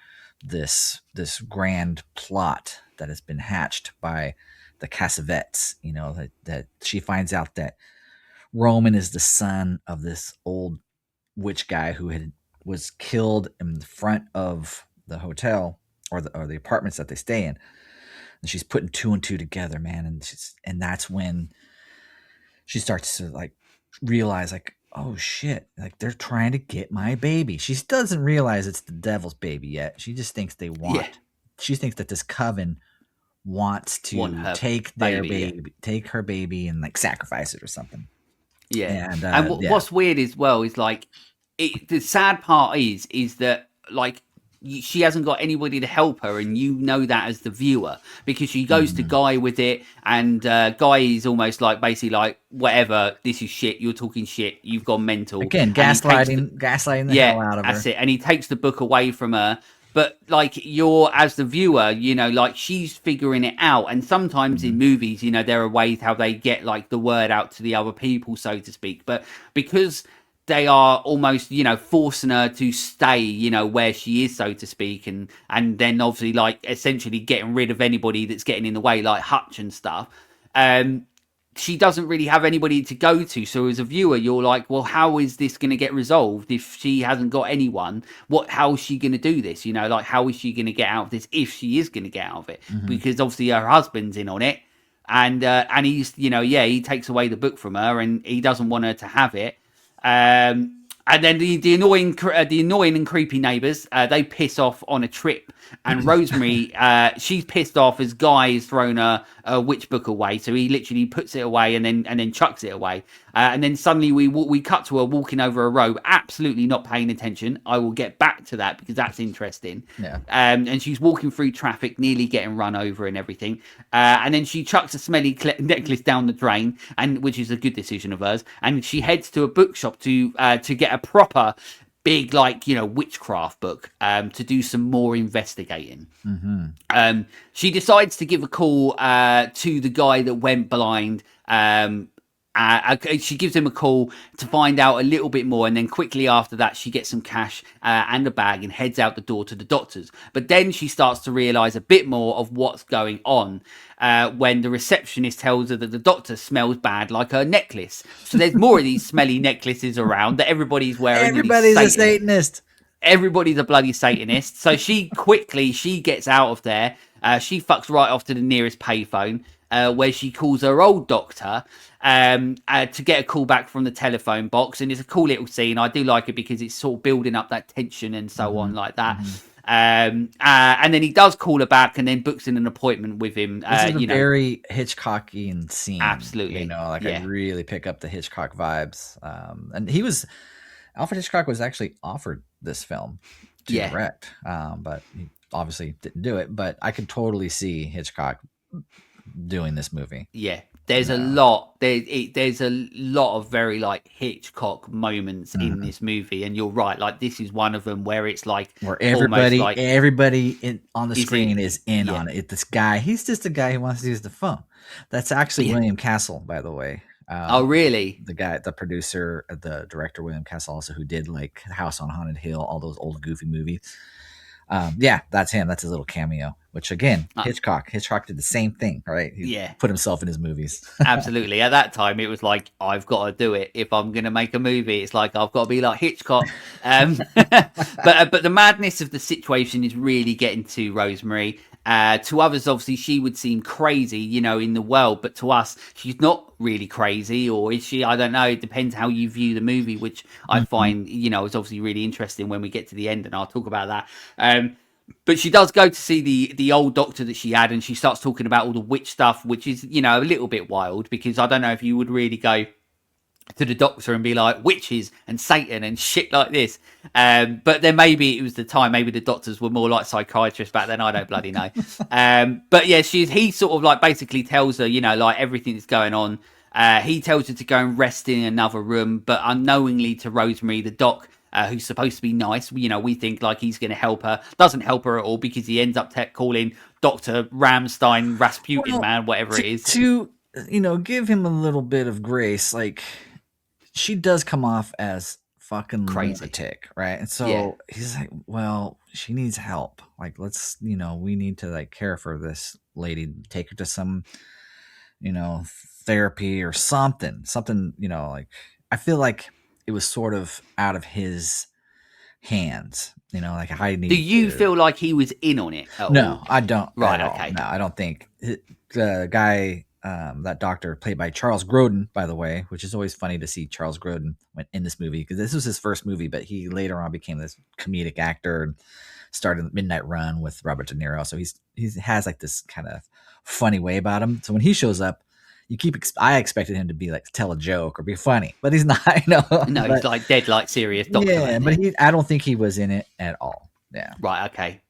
this grand plot that has been hatched by the Cassavetes. That she finds out that Roman is the son of this old witch guy who was killed in the front of the hotel or the apartments that they stay in. And she's putting two and two together, man. And that's when she starts to like realize, like, oh shit, like they're trying to get my baby. She doesn't realize it's the devil's baby yet. She just thinks they want. Yeah. She thinks that this coven wants to take their baby, take her baby, and like sacrifice it or something. Yeah. And what's weird as well is like, the sad part is that like she hasn't got anybody to help her, and that as the viewer, because she goes to Guy with it, and Guy is almost like basically like, whatever, this is shit, you're talking shit, you've gone mental. Again, gaslighting the hell out of her. That's it. And he takes the book away from her. But like, you're, as the viewer, like she's figuring it out. And sometimes in movies, there are ways how they get like the word out to the other people, so to speak. But because they are almost, forcing her to stay, where she is, so to speak. And then obviously like essentially getting rid of anybody that's getting in the way, like Hutch and stuff. She doesn't really have anybody to go to. So as a viewer, you're like, well, how is this going to get resolved if she hasn't got anyone? How is she going to do this? Like, how is she going to get out of this if she is going to get out of it? Because obviously her husband's in on it. And he's, he takes away the book from her, and he doesn't want her to have it. And then the annoying and creepy neighbours, they piss off on a trip. And Rosemary, she's pissed off as Guy has thrown a witch book away. So he literally puts it away and then chucks it away. And then suddenly we cut to her walking over a road, absolutely not paying attention. I will get back to that because that's interesting. Yeah. And she's walking through traffic, nearly getting run over and everything. And then she chucks a smelly necklace down the drain, which is a good decision of hers. And she heads to a bookshop to get a proper big, witchcraft book to do some more investigating. She decides to give a call to the guy that went blind. She gives him a call to find out a little bit more, and then quickly after that she gets some cash and a bag and heads out the door to the doctor's. But then she starts to realise a bit more of what's going on when the receptionist tells her that the doctor smells bad, like her necklace. So there's more of these smelly necklaces around that everybody's wearing. Everybody's a Satanist. Everybody's a bloody Satanist. So she gets out of there. She fucks right off to the nearest payphone, where she calls her old doctor to get a call back from the telephone box. And it's a cool little scene. I do like it because it's sort of building up that tension and so on like that. And then he does call her back and then books in an appointment with him. This is a very Hitchcockian scene. Absolutely. You know, like I really pick up the Hitchcock vibes. And Alfred Hitchcock was actually offered this film to direct, but he obviously didn't do it. But I could totally see Hitchcock doing this movie. Yeah. There's a lot. There's a lot of very like Hitchcock moments in this movie, and you're right. Like this is one of them where it's like where everybody on the screen is in on it. This guy, he's just a guy who wants to use the phone. That's actually William Castle, by the way. Oh, really? The guy, the producer, the director, William Castle, also who did like House on Haunted Hill, all those old goofy movies. That's him. That's his little cameo. Which again, Hitchcock did the same thing, right? He put himself in his movies. Absolutely. At that time, it was like I've got to do it if I'm going to make a movie. It's like I've got to be like Hitchcock. But the madness of the situation is really getting to Rosemary. To others, obviously, she would seem crazy, you know, in the world. But to us, she's not really crazy, or is she? I don't know. It depends how you view the movie, which I find, you know, is obviously really interesting when we get to the end, and I'll talk about that. But she does go to see the old doctor that she had, and she starts talking about all the witch stuff, which is, you know, a little bit wild, because I don't know if you would really go to the doctor and be like witches and Satan and shit like this. But then maybe it was the time, maybe the doctors were more like psychiatrists back then, I don't bloody know. But yeah, he sort of like basically tells her, you know, like everything that's going on. He tells her to go and rest in another room, but unknowingly to Rosemary, the doc, who's supposed to be nice, you know, we think like he's going to help her, doesn't help her at all, because he ends up calling Dr. Ramstein, Rasputin, whatever it is. To, you know, give him a little bit of grace, like, she does come off as fucking crazy, lunatic, right? And so he's like, well, she needs help. Like, let's, you know, we need to like care for this lady, take her to some, you know, therapy or something, you know, like, I feel like it was sort of out of his hands, you know, like I need. Do you feel like he was in on it? No, I don't. Right. Okay. No, I don't think the guy, that doctor played by Charles Grodin, by the way, which is always funny to see Charles Grodin in this movie, because this was his first movie, but he later on became this comedic actor and started Midnight Run with Robert De Niro. So he has like this kind of funny way about him. So when he shows up, I expected him to be like tell a joke or be funny, but he's not. No, he's like dead, like serious doctor. Yeah, but I don't think he was in it at all. Yeah. Right. Okay.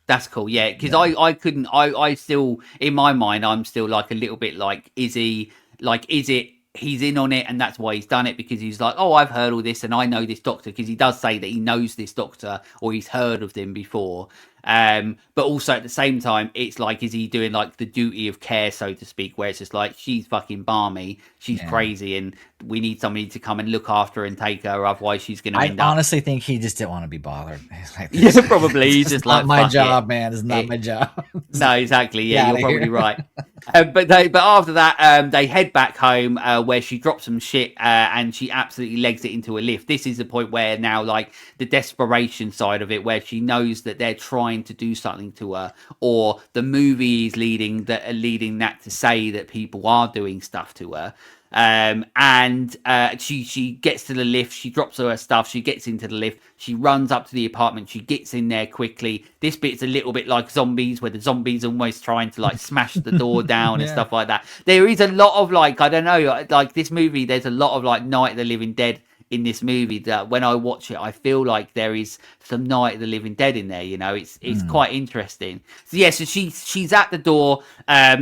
That's cool. Yeah, because I still, in my mind, I'm still like a little bit like, is it he's in on it and that's why he's done it, because he's like, oh, I've heard all this and I know this doctor, because he does say that he knows this doctor or he's heard of them before. But also at the same time, it's like, is he doing like the duty of care, so to speak, where it's just like, she's fucking balmy, she's crazy, and we need somebody to come and look after her and take her, otherwise she's going to end up. I honestly think he just didn't want to be bothered. Like, yeah, probably. He's just like, my job, man. It's not my job. No, exactly. Yeah, you're probably right. But after that, they head back home, where she drops some shit, and she absolutely legs it into a lift. This is the point where now, like, the desperation side of it, where she knows that they're trying to do something to her, or the movie is leading that to say that people are doing stuff to her. She gets to the lift, she drops her stuff, she gets into the lift, she runs up to the apartment, she gets in there quickly. This bit's a little bit like Zombies, where the zombie's almost trying to like smash the door down and stuff like that. There is a lot of like, I don't know, like this movie, there's a lot of like Night of the Living Dead in this movie, that when I watch it, I feel like there is some Night of the Living Dead in there, you know. It's quite interesting. So yeah, so she's at the door,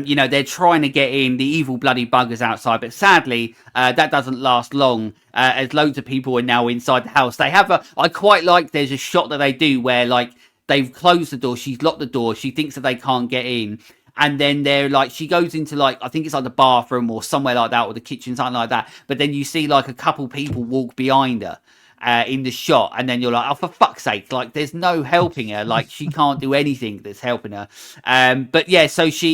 you know, they're trying to get in, the evil bloody buggers outside, but sadly that doesn't last long, as loads of people are now inside the house. They have I quite like, there's a shot that they do where like they've closed the door, she's locked the door, she thinks that they can't get in, and then they're like, she goes into like, I think it's like the bathroom or somewhere like that, or the kitchen, something like that. But then you see like a couple people walk behind her in the shot, and then you're like, oh, for fuck's sake, like there's no helping her, like she can't do anything that's helping her. But yeah, so so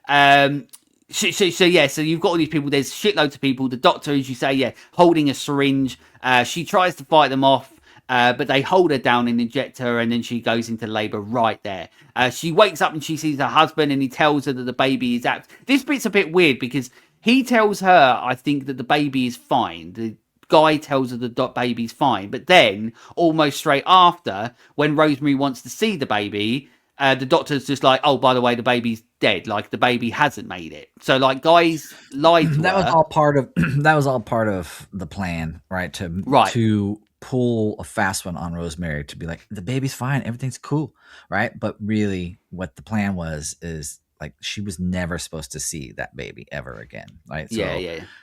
you've got all these people, there's shitloads of people. The doctor, as you say, holding a syringe. She tries to fight them off, but they hold her down and inject her, and then she goes into labour right there. She wakes up and she sees her husband, and he tells her that the baby is out. This bit's a bit weird, because he tells her, I think, that the baby is fine. Guy tells her the baby's fine. But then, almost straight after, when Rosemary wants to see the baby, the doctor's just like, oh, by the way, the baby's dead. Like, the baby hasn't made it. So, like, Guy's lied to that her. was all part of that was all part of the plan, right? To pull a fast one on Rosemary, to be like, the baby's fine, everything's cool, right? But really, what the plan was is, like, she was never supposed to see that baby ever again, right? So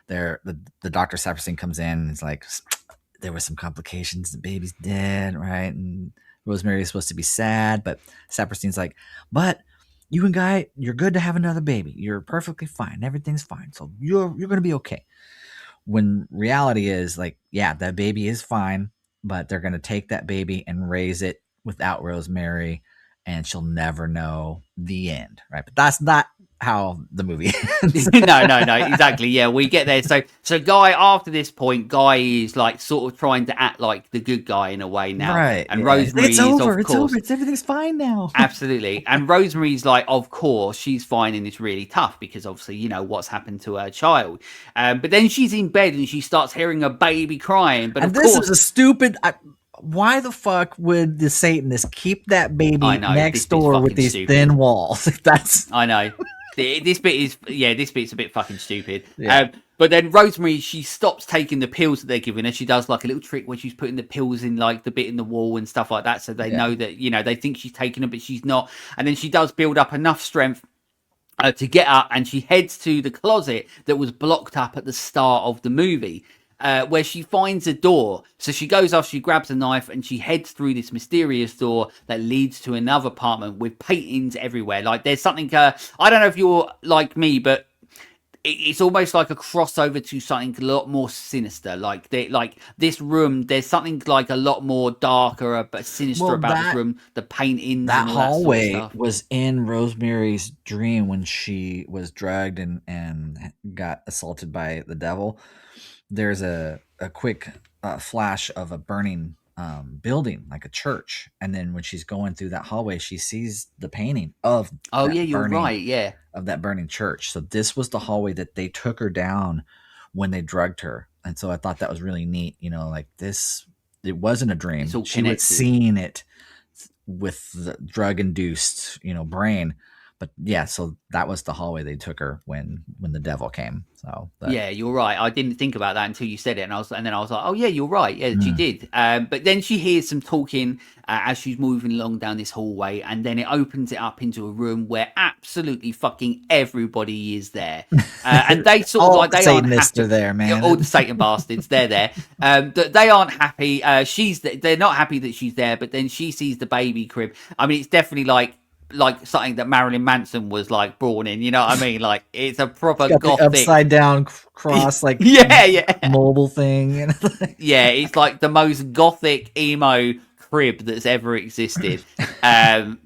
the Dr. Saperstein comes in and it's like, there were some complications, the baby's dead, right? And Rosemary is supposed to be sad, but Saperstein's like, but you and Guy, you're good to have another baby. You're perfectly fine. Everything's fine. So you're going to be okay. When reality is, like, yeah, that baby is fine, but they're going to take that baby and raise it without Rosemary, and she'll never know, the end, right? But that's not how the movie ends. no, exactly. Yeah, we get there. So Guy, after this point, Guy is like sort of trying to act like the good guy in a way now, right? And Rosemary it's is over. of course, everything's fine now. Absolutely. And Rosemary's like, of course, she's finding this really tough because obviously, you know, what's happened to her child. But then she's in bed and she starts hearing a baby crying. But and of this course, is a stupid. Why the fuck would the Satanists keep that baby next door with these thin walls? That's I know. This bit's a bit fucking stupid. Yeah. But then Rosemary, she stops taking the pills that they're giving her. She does like a little trick where she's putting the pills in like the bit in the wall and stuff like that. So they know that, you know, they think she's taking them, but she's not. And then she does build up enough strength to get up, and she heads to the closet that was blocked up at the start of the movie. Where she finds a door. So she goes off, she grabs a knife, and she heads through this mysterious door that leads to another apartment with paintings everywhere. Like, there's something, I don't know if you're like me, but it's almost like a crossover to something a lot more sinister. Like this room, there's something like a lot more darker, but sinister about this room. The paintings, that and all hallway that sort of stuff was in Rosemary's dream when she was drugged and got assaulted by the devil. There's a quick flash of a burning building, like a church, and then when she's going through that hallway, she sees the painting of you're right, of that burning church. So this was the hallway that they took her down when they drugged her, and so I thought that was really neat. You know, like this, it wasn't a dream. She was seeing it with the drug-induced, you know, brain. But yeah, so that was the hallway they took her when the devil came. So yeah, you're right. I didn't think about that until you said it, and then I was like, oh yeah, you're right. Yeah, she did. But then she hears some talking as she's moving along down this hallway, and then it opens it up into a room where absolutely fucking everybody is there, and they sort of like, they aren't happy. Are there, man. All the Satan bastards, they're there. They aren't happy. They're not happy that she's there. But then she sees the baby crib. I mean, it's definitely like something that Marilyn Manson was like born in, you know what I mean? Like, it's a proper gothic upside down cross, like mobile thing. You know? It's like the most gothic emo crib that's ever existed. But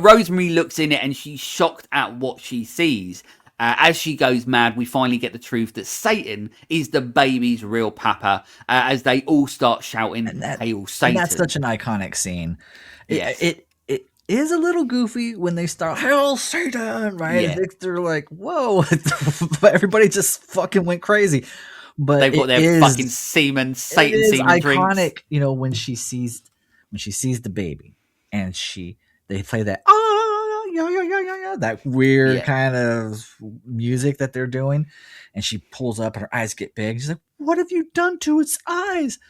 Rosemary looks in it and she's shocked at what she sees. As she goes mad, we finally get the truth that Satan is the baby's real papa, as they all start shouting, "Hail Satan!" And that's such an iconic scene. Yes. It is a little goofy when they start "Hail Satan!" Right? Yeah. They're like, "Whoa!" Everybody just fucking went crazy. But they've got their fucking Satan it is semen iconic, drinks. you know, when she sees the baby and they play that that weird kind of music that they're doing, and she pulls up and her eyes get big. She's like, "What have you done to its eyes?"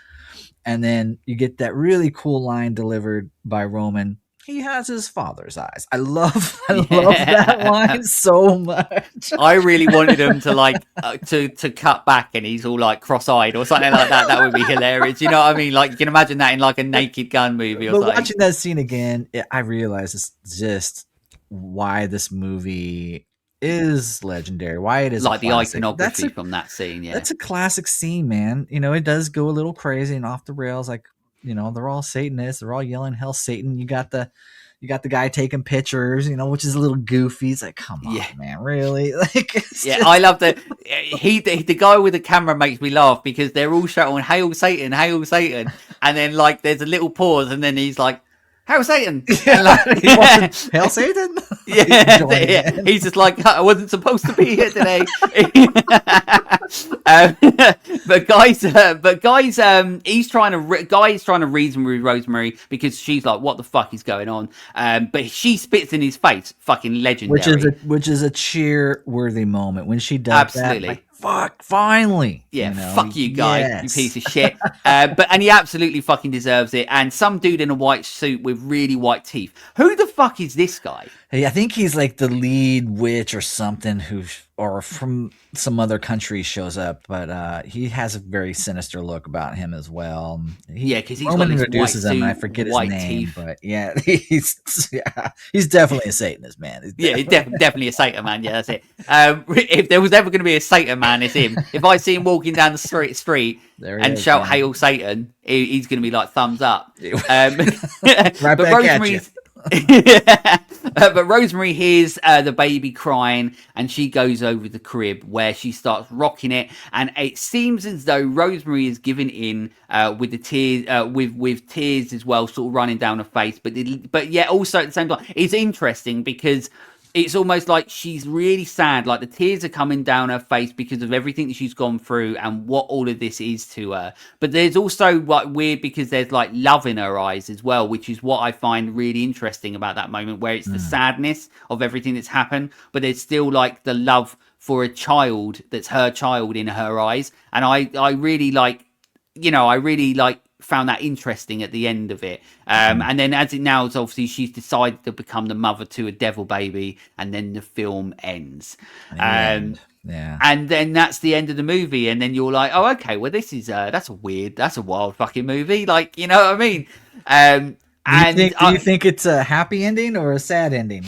And then you get that really cool line delivered by Roman. He has his father's eyes. I love that line so much. I really wanted him to like to cut back and he's all like cross-eyed or something like that. That would be hilarious. You know what I mean? Like, you can imagine that in like a Naked Gun movie or something. But watching that scene again, I realized it's just why this movie is legendary, why it is like the classic. iconography from that scene. Yeah, that's a classic scene, man. You know, it does go a little crazy and off the rails. Like, you know, they're all Satanists, they're all yelling "Hell Satan." You got the guy taking pictures, you know, which is a little goofy. It's like, come on, man, really? Like, I love that. The guy with the camera makes me laugh because they're all shouting "Hail Satan, Hail Satan," and then like there's a little pause, and then he's like, Hail Satan. Yeah, Like, he wasn't Hail Satan. yeah. He's just like, I wasn't supposed to be here today. um, but guys, he's trying to reason with Rosemary because she's like, what the fuck is going on? But she spits in his face, fucking legendary. Which is a cheer worthy moment when she does that. Absolutely. Like, fuck, finally. Yeah, you know? fuck you, guy, Yes. you piece of shit. And he absolutely fucking deserves it. And some dude in a white suit with really white teeth. Who the fuck is this guy? Hey, I think he's like the lead witch or something or from some other country shows up, but he has a very sinister look about him as well. Yeah, because he's Roman got this introduces white him, suit, and I forget his white name, teeth. but yeah, he's definitely a Satanist, man. He's definitely a Satan man. Yeah, that's it. If there was ever going to be a Satan man, it's him. If I see him walking down the street and shout man. "Hail Satan," he's going to be like thumbs up. Right but back Rosemary's. But Rosemary hears the baby crying, and she goes over the crib where she starts rocking it, and it seems as though Rosemary is giving in with the tears, with tears as well, sort of running down her face. But yet also at the same time, it's interesting because it's almost like she's really sad, like the tears are coming down her face because of everything that she's gone through and what all of this is to her. But there's also like weird because there's like love in her eyes as well, which is what I find really interesting about that moment, where it's the sadness of everything that's happened, but there's still like the love for a child that's her child in her eyes. And I really like, I really like found that interesting at the end of it. And then as it now is, obviously she's decided to become the mother to a devil baby, and then the film ends. Yeah. And then that's the end of the movie, and then you're like, oh, okay, well this is that's a wild fucking movie, like, you know what I mean? Do you think it's a happy ending or a sad ending?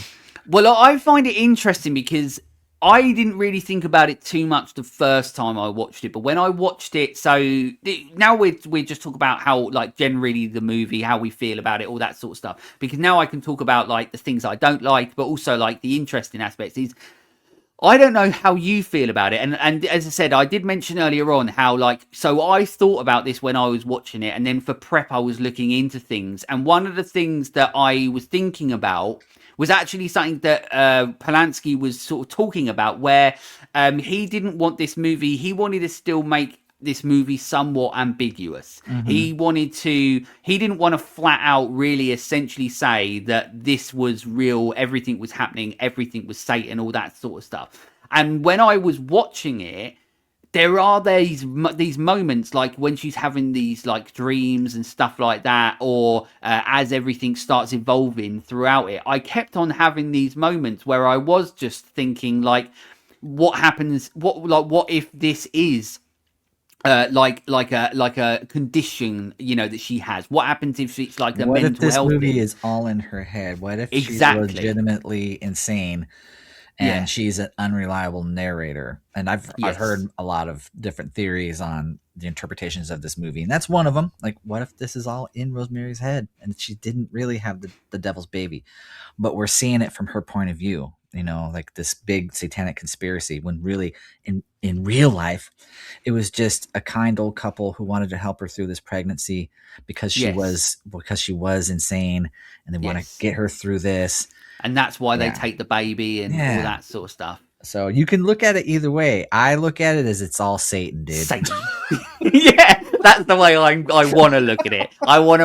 Well, I find it interesting because I didn't really think about it too much the first time I watched it, but when I watched it, so now we're just talking about how, like, generally the movie, how we feel about it, all that sort of stuff. Because now I can talk about, like, the things I don't like, but also, like, the interesting aspects is, I don't know how you feel about it. And as I said, I did mention earlier on how, like, so I thought about this when I was watching it, and then for prep, I was looking into things. And one of the things that I was thinking about was actually something that Polanski was sort of talking about, where he didn't want this movie. He wanted to still make this movie somewhat ambiguous. He didn't want to flat out really essentially say that this was real, everything was happening, everything was Satan, all that sort of stuff. And when I was watching it, there are these moments, like when she's having these like dreams and stuff like that, or as everything starts evolving throughout it, I kept on having these moments where I was just thinking, like, what happens? What if this is like a condition, that she has? What happens if it's like a mental health? What if this movie is all in her head? What if she's legitimately insane? And she's an unreliable narrator. And I've heard a lot of different theories on the interpretations of this movie. And that's one of them. Like, what if this is all in Rosemary's head and she didn't really have the devil's baby, but we're seeing it from her point of view, like this big satanic conspiracy, when really in real life, it was just a kind old couple who wanted to help her through this pregnancy because she was insane, and they want to get her through this. And that's why they take the baby and all that sort of stuff. So you can look at it either way. I look at it as it's all Satan, dude. Satan. Yeah, that's the way I want to look at it. I want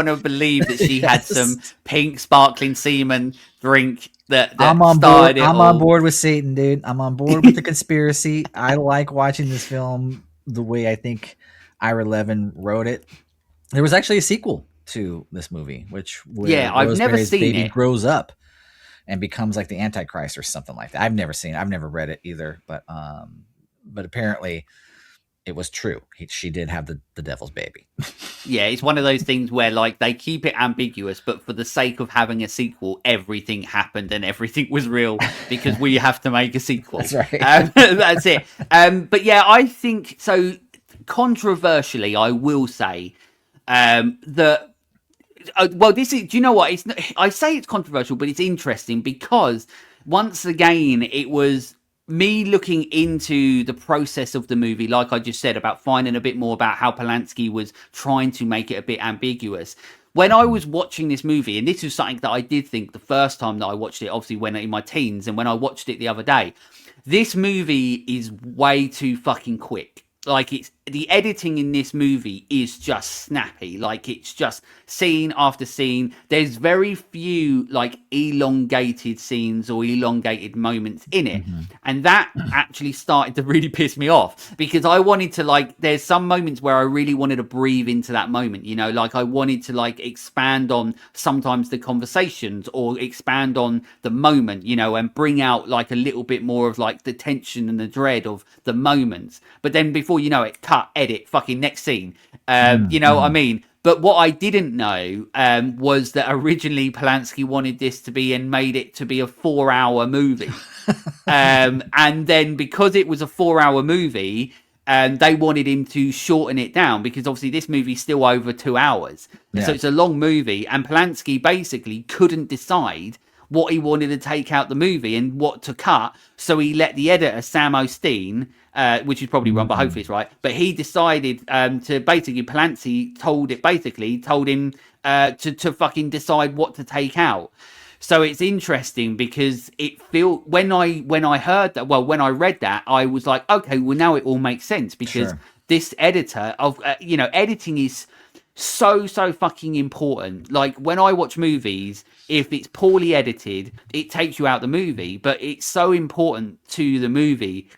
to believe that she had some pink sparkling semen drink that I'm on started board. I'm on board with Satan, dude. I'm on board with the conspiracy. I like watching this film the way I think Ira Levin wrote it. There was actually a sequel to this movie, which I've never seen baby it. Grows up and becomes like the Antichrist or something like that. I've never seen it. I've never read it either, but apparently it was true. She did have the devil's baby. Yeah, it's one of those things where, like, they keep it ambiguous, but for the sake of having a sequel, everything happened and everything was real because we have to make a sequel. That's right. That's it. But yeah, I think so. Controversially, I will say that. Well, this is. Do you know what? It's. I say it's controversial, but it's interesting because once again, it was me looking into the process of the movie, like I just said, about finding a bit more about how Polanski was trying to make it a bit ambiguous. when I was watching this movie, and this was something that I did think the first time that I watched it, obviously when in my teens, and when I watched it the other day, this movie is way too fucking quick. Like, it's the editing in this movie is just snappy. Like, it's just scene after scene. There's very few like elongated scenes or elongated moments in it. Mm-hmm. And that actually started to really piss me off, because I wanted to, like, there's some moments where I really wanted to breathe into that moment, you know, like I wanted to like expand on sometimes the conversations or expand on the moment, you know, and bring out like a little bit more of like the tension and the dread of the moments. But then before you know it, cut, edit, fucking next scene. You know what I mean? But what I didn't know was that originally Polanski wanted this to be and made it to be a 4-hour movie. And then because it was a 4-hour movie, they wanted him to shorten it down, because obviously this movie's still over 2 hours. So it's a long movie, and Polanski basically couldn't decide what he wanted to take out the movie and what to cut. So he let the editor, Sam Osteen, which is probably wrong, but hopefully it's right. But he decided to basically, Polanski told him to fucking decide what to take out. So it's interesting because it when I heard that, well, when I read that, I was like, okay, well now it all makes sense, because this editor of editing is so fucking important. Like, when I watch movies, if it's poorly edited, it takes you out the movie, but it's so important to the movie.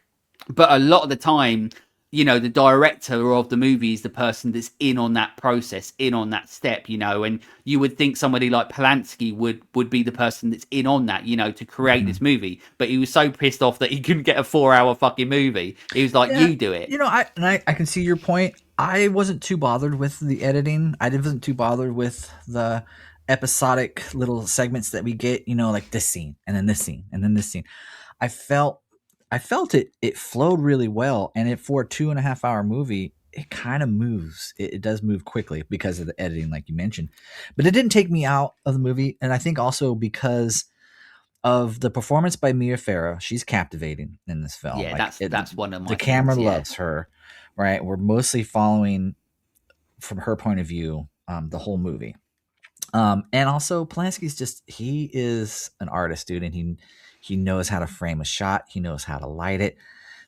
But a lot of the time, you know, the director of the movie is the person that's in on that process, in on that step, you know, and you would think somebody like Polanski would be the person that's in on that, you know, to create this movie. But he was so pissed off that he couldn't get a 4-hour fucking movie. He was like, you do it. You know, I can see your point. I wasn't too bothered with the editing. I wasn't too bothered with the episodic little segments that we get, you know, like this scene and then this scene and then this scene. I felt it flowed really well, and for a 2.5 hour movie, it kind of moves. It does move quickly because of the editing, like you mentioned, but it didn't take me out of the movie. And I think also because of the performance by Mia Farrow, she's captivating in this film. Yeah, like that's one of my. The camera loves her, right? We're mostly following from her point of view the whole movie. And also Polanski's he is an artist, dude, and he knows how to frame a shot. He knows how to light it.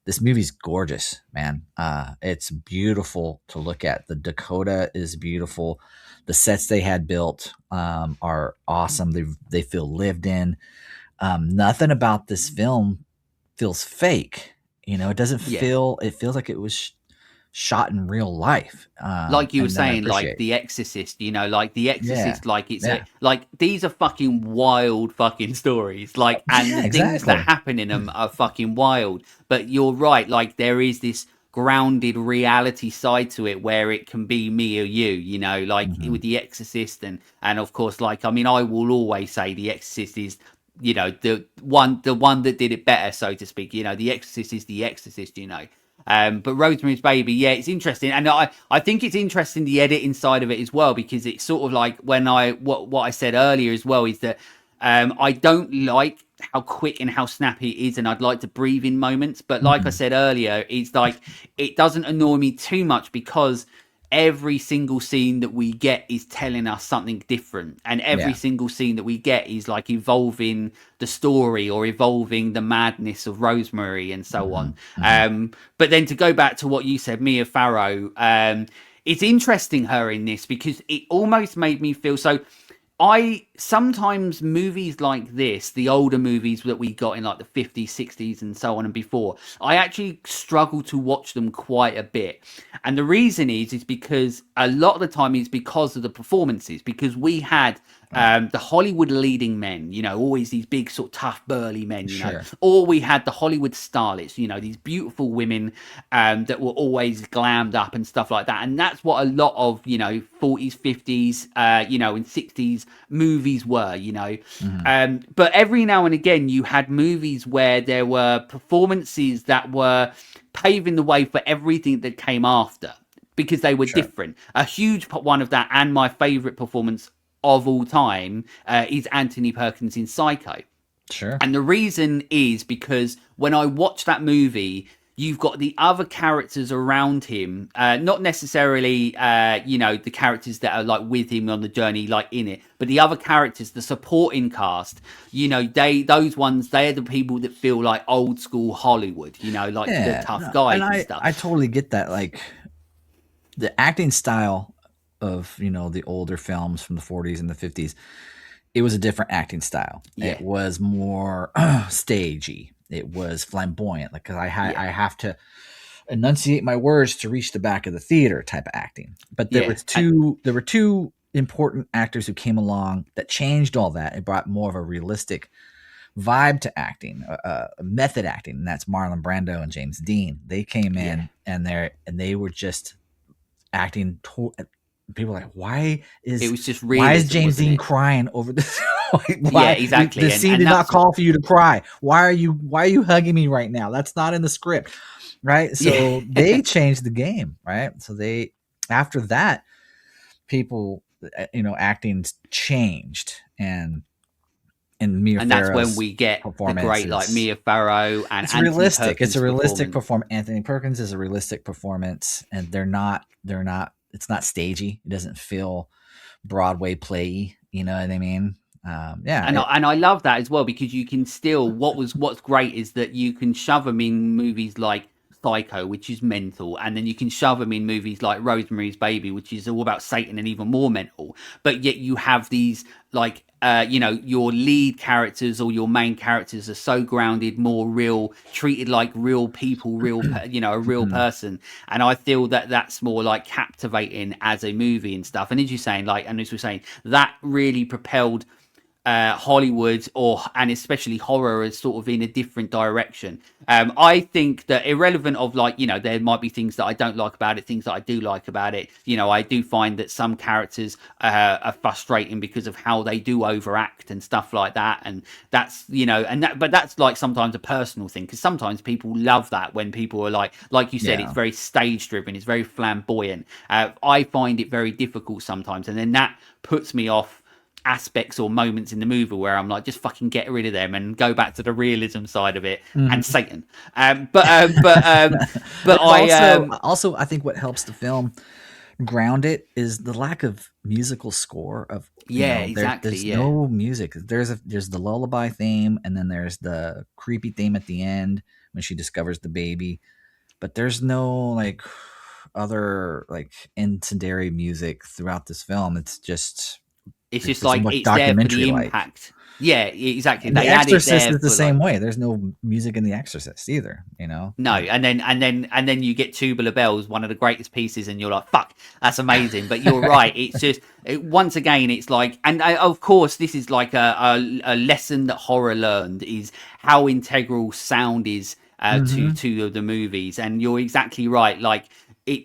This movie's gorgeous, man. It's beautiful to look at. The Dakota is beautiful. The sets they had built are awesome. They feel lived in. Nothing about this film feels fake. You know, it doesn't feel. It feels like it was shot in real life, like you were saying, like The Exorcist, you know, like The Exorcist, like it's like these are fucking wild fucking stories, like, and the things that happen in them are fucking wild. But you're right, like there is this grounded reality side to it where it can be me or you know, like with The Exorcist, and of course, like, I mean, I will always say The Exorcist is, you know, the one that did it better, so to speak. You know, The Exorcist is The Exorcist, you know. But Rosemary's Baby, yeah, it's interesting, and I think it's interesting the edit inside of it as well, because it's sort of like when what I said earlier as well is that I don't like how quick and how snappy it is, and I'd like to breathe in moments. But like I said earlier, it's like it doesn't annoy me too much, because every single scene that we get is telling us something different, and every single scene that we get is like evolving the story or evolving the madness of Rosemary and so on. But then to go back to what you said, Mia Farrow, it's interesting her in this, because it almost made me feel so. I sometimes movies like this, the older movies that we got in like the 50s, 60s and so on and before, I actually struggle to watch them quite a bit. And the reason is because a lot of the time is because of the performances, because we had the Hollywood leading men, you know, always these big sort of tough burly men, you know, or we had the Hollywood starlets, you know, these beautiful women that were always glammed up and stuff like that. And that's what a lot of, you know, 40s, 50s, you know, and 60s movies were, you know. But every now and again you had movies where there were performances that were paving the way for everything that came after, because they were different. A huge one of that, and my favorite performance of all time, is Anthony Perkins in Psycho. And the reason is because when I watched that movie, you've got the other characters around him, not necessarily, the characters that are like with him on the journey, like in it, but the other characters, the supporting cast, those ones, they're the people that feel like old school Hollywood, like the tough guys and stuff. I totally get that. Like the acting style of, the older films from the 40s and the 50s, it was a different acting style. Yeah. It was more stagey. It was flamboyant. Like, cause I have to enunciate my words to reach the back of the theater type of acting. But there were two important actors who came along that changed all that. It brought more of a realistic vibe to acting, method acting, and that's Marlon Brando and James Dean. They came in and they were just acting. People were like, why is James Dean crying over this? Yeah, exactly. The scene did not call for you to cry. Why are you hugging me right now? That's not in the script, right? So they changed the game, right? So after that, people, acting changed, and Mia Farrow's that's when we get the great like Mia Farrow and it's realistic. It's a realistic performance. Anthony Perkins is a realistic performance, and they're not. It's not stagey. It doesn't feel Broadway play-y. You know what I mean? And I love that as well, because you can still what's great is that you can shove them in movies like Psycho, which is mental, and then you can shove them in movies like Rosemary's Baby, which is all about Satan and even more mental, but yet you have these like your lead characters or your main characters are so grounded, more real, treated like real people, a real person. And I feel that that's more like captivating as a movie and stuff. And as you're saying, like, and as we're saying, that really propelled Hollywood and especially horror as sort of in a different direction. I think that irrelevant of like, there might be things that I don't like about it, things that I do like about it. I do find that some characters are frustrating because of how they do overact and stuff like that. And that's, but that's like sometimes a personal thing, because sometimes people love that when people are like you said, it's very stage driven, it's very flamboyant. I find it very difficult sometimes. And then that puts me off aspects or moments in the movie where I'm like, just fucking get rid of them and go back to the realism side of it and Satan. But also I think what helps the film ground it is the lack of musical score of exactly. There's no music. There's the lullaby theme, and then there's the creepy theme at the end when she discovers the baby, but there's no like other like incendiary music throughout this film. It's just like it's there for the impact. Yeah, exactly. And The Exorcist is the same way. There's no music in The Exorcist either, No, and then you get Tubular Bells, one of the greatest pieces, and you're like, "Fuck, that's amazing." But you're right. It's just once again, it's like, and of course, this is like a lesson that horror learned is how integral sound is to the movies. And you're exactly right. Like, you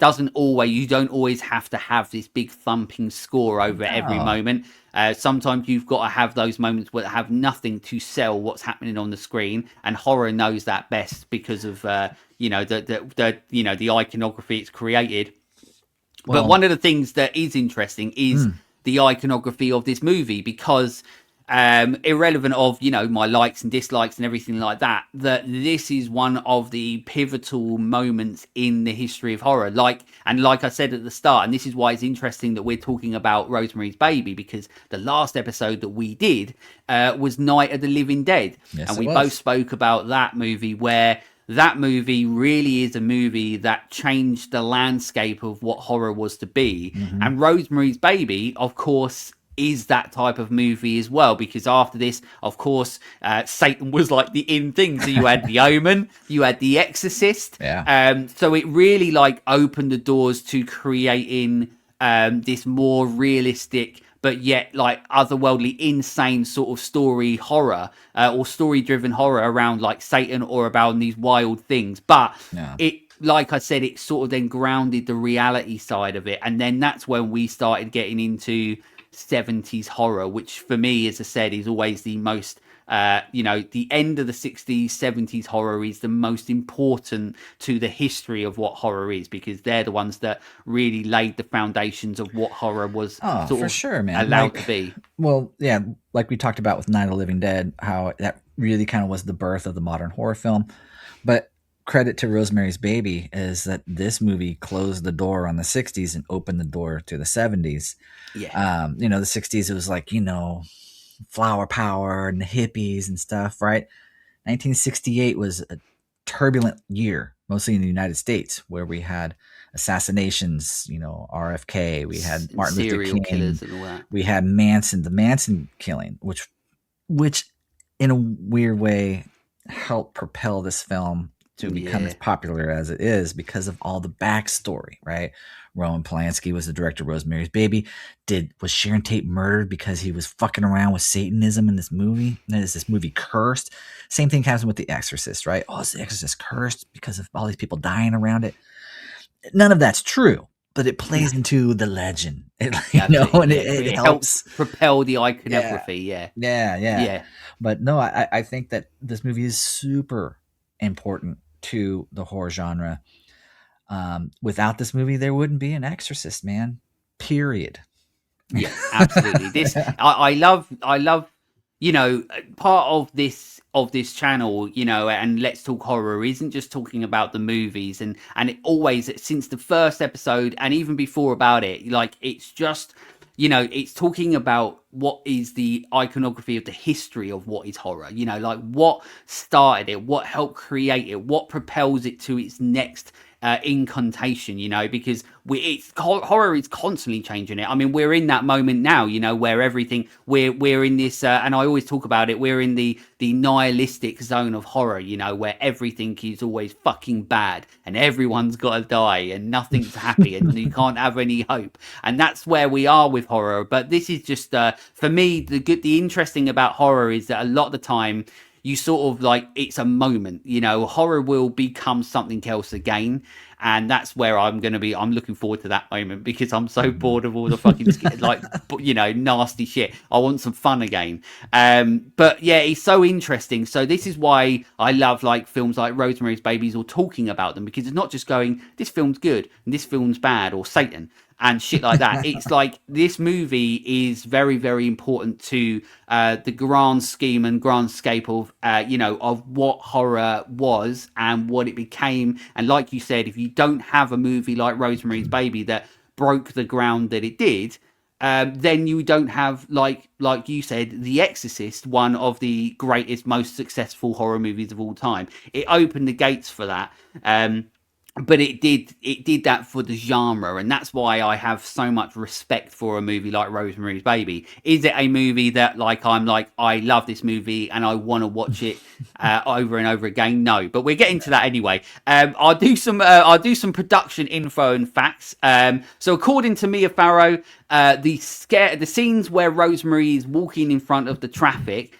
don't always have to have this big thumping score over every moment. Sometimes you've got to have those moments where they have nothing to sell what's happening on the screen, and horror knows that best because of the iconography it's created. Well, but one of the things that is interesting is the iconography of this movie, because irrelevant of my likes and dislikes and everything like that this is one of the pivotal moments in the history of horror, like I said at the start, and this is why it's interesting that we're talking about Rosemary's Baby, because the last episode that we did was Night of the Living Dead. Yes, and we both spoke about that movie, where that movie really is a movie that changed the landscape of what horror was to be. And Rosemary's Baby, of course, is that type of movie as well, because after this, of course, Satan was like the in thing. So you had The Omen, you had The Exorcist. So it really like opened the doors to creating this more realistic but yet like otherworldly, insane sort of story horror or story driven horror around like Satan or about these wild things. But it, like I said, it sort of then grounded the reality side of it. And then that's when we started getting into 70s horror, which for me, as I said, is always the most the end of the 60s 70s horror is the most important to the history of what horror is, because they're the ones that really laid the foundations of what horror was allowed to be. Well, yeah, like we talked about with Night of the Living Dead, how that really kind of was the birth of the modern horror film. But credit to Rosemary's Baby is that this movie closed the door on the 60s and opened the door to the 70s. Yeah. The 60s, it was like, flower power and the hippies and stuff, right? 1968 was a turbulent year, mostly in the United States, where we had assassinations, RFK, we had And Martin Luther serial King, killers and all that. we had the Manson killing, which in a weird way helped propel this film to become as popular as it is because of all the backstory, right? Roman Polanski was the director of Rosemary's Baby. Was Sharon Tate murdered because he was fucking around with Satanism in this movie? And is this movie cursed? Same thing happens with The Exorcist, right? Oh, is The Exorcist cursed because of all these people dying around it? None of that's true, but it plays into the legend, and it helps propel the iconography. Yeah. But no, I think that this movie is super important to the horror genre. Without this movie, there wouldn't be an Exorcist, man. Period. Yeah, absolutely. I love, part of this channel, and Let's Talk Horror isn't just talking about the movies, and it always, since the first episode and even before about it, like, it's just, it's talking about what is the iconography of the history of what is horror, like what started it, what helped create it, what propels it to its next incantation, because horror is constantly changing it. I mean, we're in that moment now, where everything, we're in this, and I always talk about it, we're in the nihilistic zone of horror, where everything is always fucking bad and everyone's got to die and nothing's happy and you can't have any hope. And that's where we are with horror. But this is just, for me, the interesting about horror is that a lot of the time, you sort of like, it's a moment, horror will become something else again. And that's where I'm looking forward to that moment, because I'm so bored of all the fucking, nasty shit. I want some fun again. But yeah, it's so interesting. So this is why I love like films like Rosemary's Babies, or talking about them, because it's not just going, this film's good and this film's bad, or Satan and shit like that. It's like, this movie is very, very important to the grand scheme and grand scape of, of what horror was and what it became. And like you said, if you don't have a movie like Rosemary's Baby that broke the ground that it did, then you don't have, like you said, The Exorcist, one of the greatest, most successful horror movies of all time. It opened the gates for that. But it did that for the genre, and that's why I have so much respect for a movie like Rosemary's Baby. Is it a movie that, like, I'm like, I love this movie and I want to watch it over and over again? No, but we're getting to that anyway. I'll do some production info and facts. So according to Mia Farrow, the scenes where Rosemary is walking in front of the traffic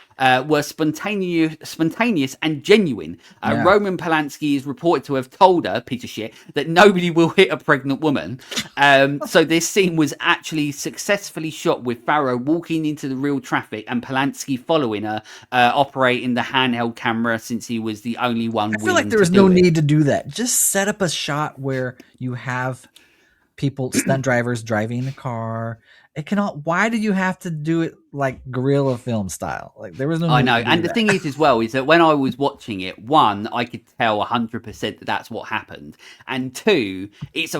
were spontaneous and genuine. Roman Polanski is reported to have told her, piece of shit, that nobody will hit a pregnant woman. So this scene was actually successfully shot with Farrow walking into the real traffic and Polanski following her, operating the handheld camera, since he was the only one willing to do it. I feel like there was no need to do that. Just set up a shot where you have people, stunt drivers driving the car. Why did you have to do it like guerrilla film style? Like, there was no. I know, and the thing is, as well, is that when I was watching it, one, I could tell 100% that that's what happened, and two, it's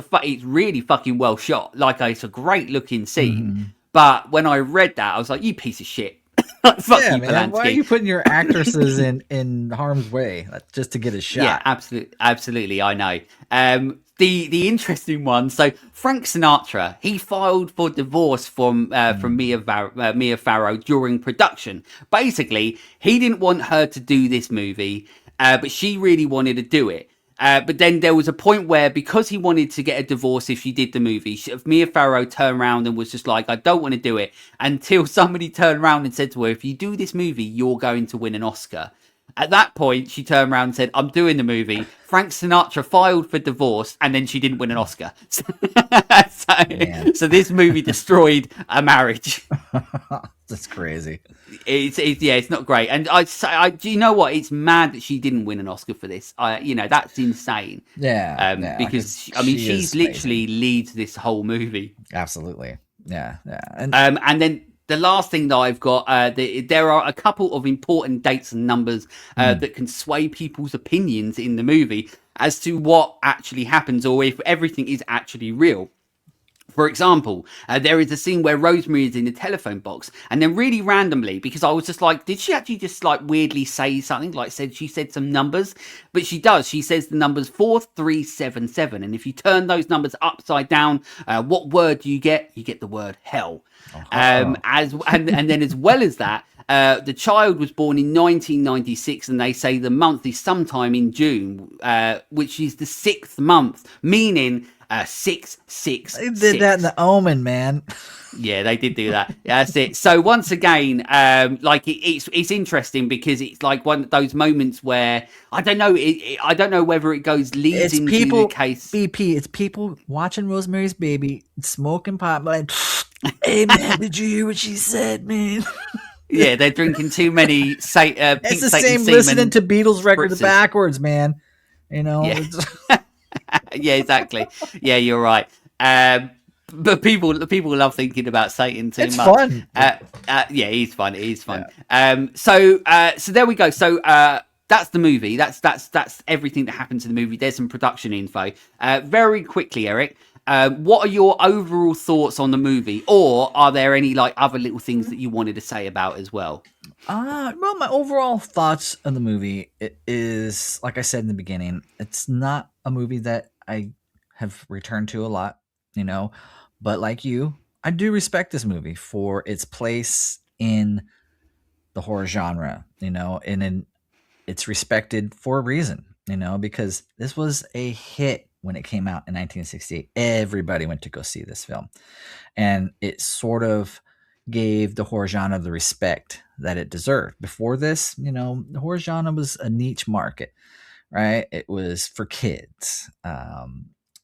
really fucking well shot. Like, it's a great looking scene. But when I read that, I was like, you piece of shit. Fuck you, man. Why are you putting your actresses in harm's way just to get a shot? Yeah, absolutely. I know. The interesting one. So Frank Sinatra, he filed for divorce from Mia Farrow during production. Basically, he didn't want her to do this movie, but she really wanted to do it. But then there was a point where, because he wanted to get a divorce if she did the movie, Mia Farrow turned around and was just like, I don't want to do it, until somebody turned around and said to her, if you do this movie, you're going to win an Oscar. At that point, she turned around and said, I'm doing the movie. Frank Sinatra filed for divorce, and then she didn't win an Oscar. So this movie destroyed a marriage. That's crazy. It's not great. And do you know what? It's mad that she didn't win an Oscar for this. That's insane. Because she's literally leads this whole movie. Absolutely. Yeah. And then The last thing that I've got, there are a couple of important dates and numbers that can sway people's opinions in the movie as to what actually happens or if everything is actually real. For example, there is a scene where Rosemary is in the telephone box, and then really randomly, because I was just like, did she actually just like weirdly say something? Like she said some numbers, but she does. She says the numbers 4377, and if you turn those numbers upside down, what word do you get? You get the word hell. And then as well as that, the child was born in 1996, and they say the month is sometime in June, which is the 6th month, meaning 666. They did that in The Omen, man. Yeah, they did do that. That's it. So once again, like it's interesting because it's like one of those moments where I don't know. I don't know whether it leads into the case. BP. It's people watching Rosemary's Baby, smoking pot, like, hey man, did you hear what she said, man? Yeah, they're drinking too many. It's the same listening to Beatles records backwards, man. You know. Yeah. Yeah, exactly. Yeah, you're right. But people love thinking about Satan too it's much. Fun. Yeah, he's fun. He's fun. Yeah. So there we go. So that's the movie. That's everything that happens in the movie. There's some production info. Very quickly, Erik. What are your overall thoughts on the movie, or are there any like other little things that you wanted to say about as well? Well, my overall thoughts on the movie is, like I said in the beginning, it's not a movie that I have returned to a lot, you know, but like you, I do respect this movie for its place in the horror genre, you know, and it's respected for a reason, you know, because this was a hit when it came out in 1968. Everybody went to go see this film, and it sort of gave the horror genre the respect that it deserved. Before this, you know, the horror genre was a niche market, right? It was for kids.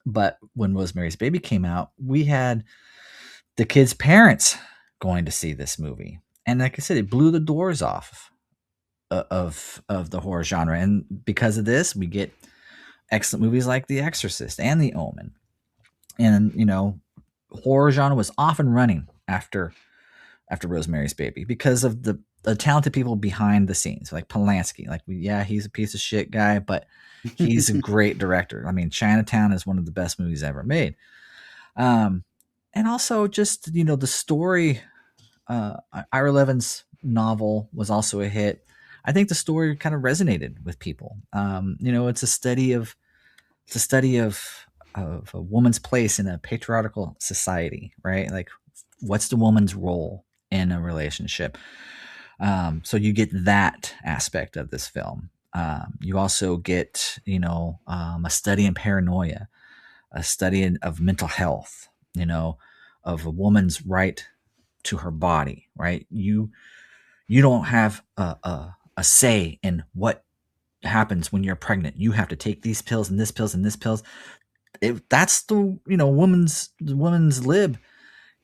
But when Rosemary's Baby came out, we had the kids' parents going to see this movie. And like I said, it blew the doors off of the horror genre. And because of this, we get excellent movies like The Exorcist and The Omen. And, you know, horror genre was often running after Rosemary's Baby because of the talented people behind the scenes, like Polanski. Like, he's a piece of shit guy, but he's a great director. I mean, Chinatown is one of the best movies ever made. And also just, you know, the story, Ira Levin's novel was also a hit. I think the story kind of resonated with people. You know, it's a study of a woman's place in a patriarchal society, right? Like, what's the woman's role in a relationship? So you get that aspect of this film. You also get, you know, a study in paranoia, a study of mental health, you know, of a woman's right to her body, right? You don't have a say in what happens when you're pregnant. You have to take these pills and this pills and this pills. That's the, you know, women's lib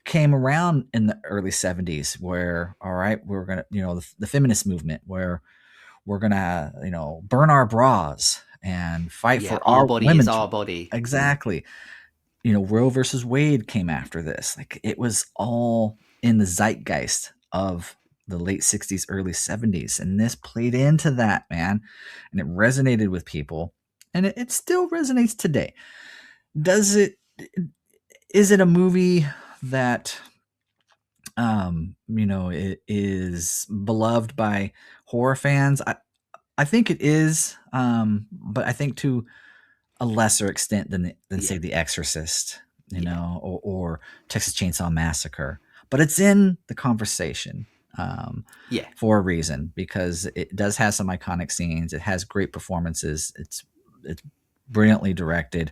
came around in the early 70s where, all right, we're going to, you know, the feminist movement where we're going to, you know, burn our bras and fight for our body is our body. Exactly. You know, Roe versus Wade came after this. Like, it was all in the zeitgeist of the late 60s, early 70s. And this played into that, man. And it resonated with people. And it still resonates today. Is it a movie that, you know, it is beloved by horror fans? I think it is. But I think to a lesser extent than say The Exorcist, you know, or Texas Chainsaw Massacre. But it's in the conversation. For a reason, because it does have some iconic scenes. It has great performances. It's brilliantly directed.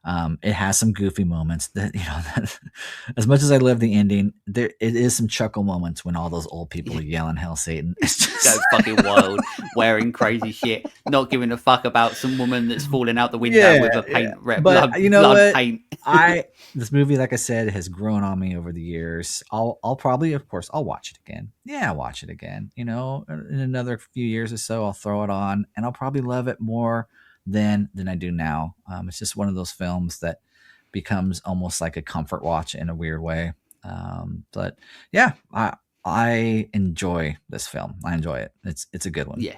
It has some goofy moments that, you know, as much as I love the ending, it is some chuckle moments when all those old people are yelling "Hail Satan." It's just so fucking wild, wearing crazy shit, not giving a fuck about some woman that's falling out the window with a paint but you know blood what? paint. This movie, like I said, has grown on me over the years. I'll probably, of course, I'll watch it again. Yeah, I'll watch it again. You know, in another few years or so, I'll throw it on, and I'll probably love it more than I do now. It's just one of those films that becomes almost like a comfort watch in a weird way. But yeah, I enjoy this film. I enjoy it. It's a good one. Yeah.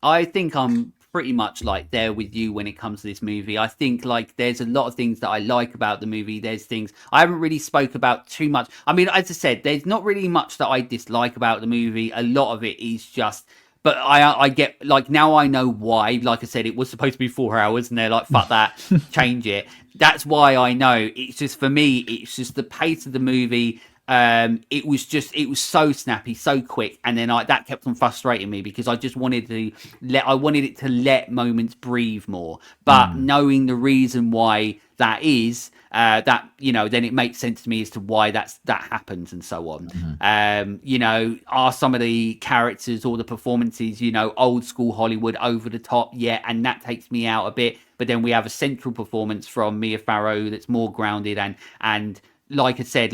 I think I'm pretty much like there with you when it comes to this movie. I think like there's a lot of things that I like about the movie. There's things I haven't really spoke about too much. I mean, as I said, there's not really much that I dislike about the movie. A lot of it is just, but I get like, now I know why. Like I said, it was supposed to be 4 hours and they're like, fuck that, change it. That's why I know. It's just, for me, it's just the pace of the movie. It was so snappy, so quick, and then that kept on frustrating me because I just wanted it to let moments breathe more. But knowing the reason why that is, that, you know, then it makes sense to me as to why that happens and so on. You know, are some of the characters or the performances, you know, old school Hollywood, over the top? Yeah, and that takes me out a bit. But then we have a central performance from Mia Farrow that's more grounded and like I said,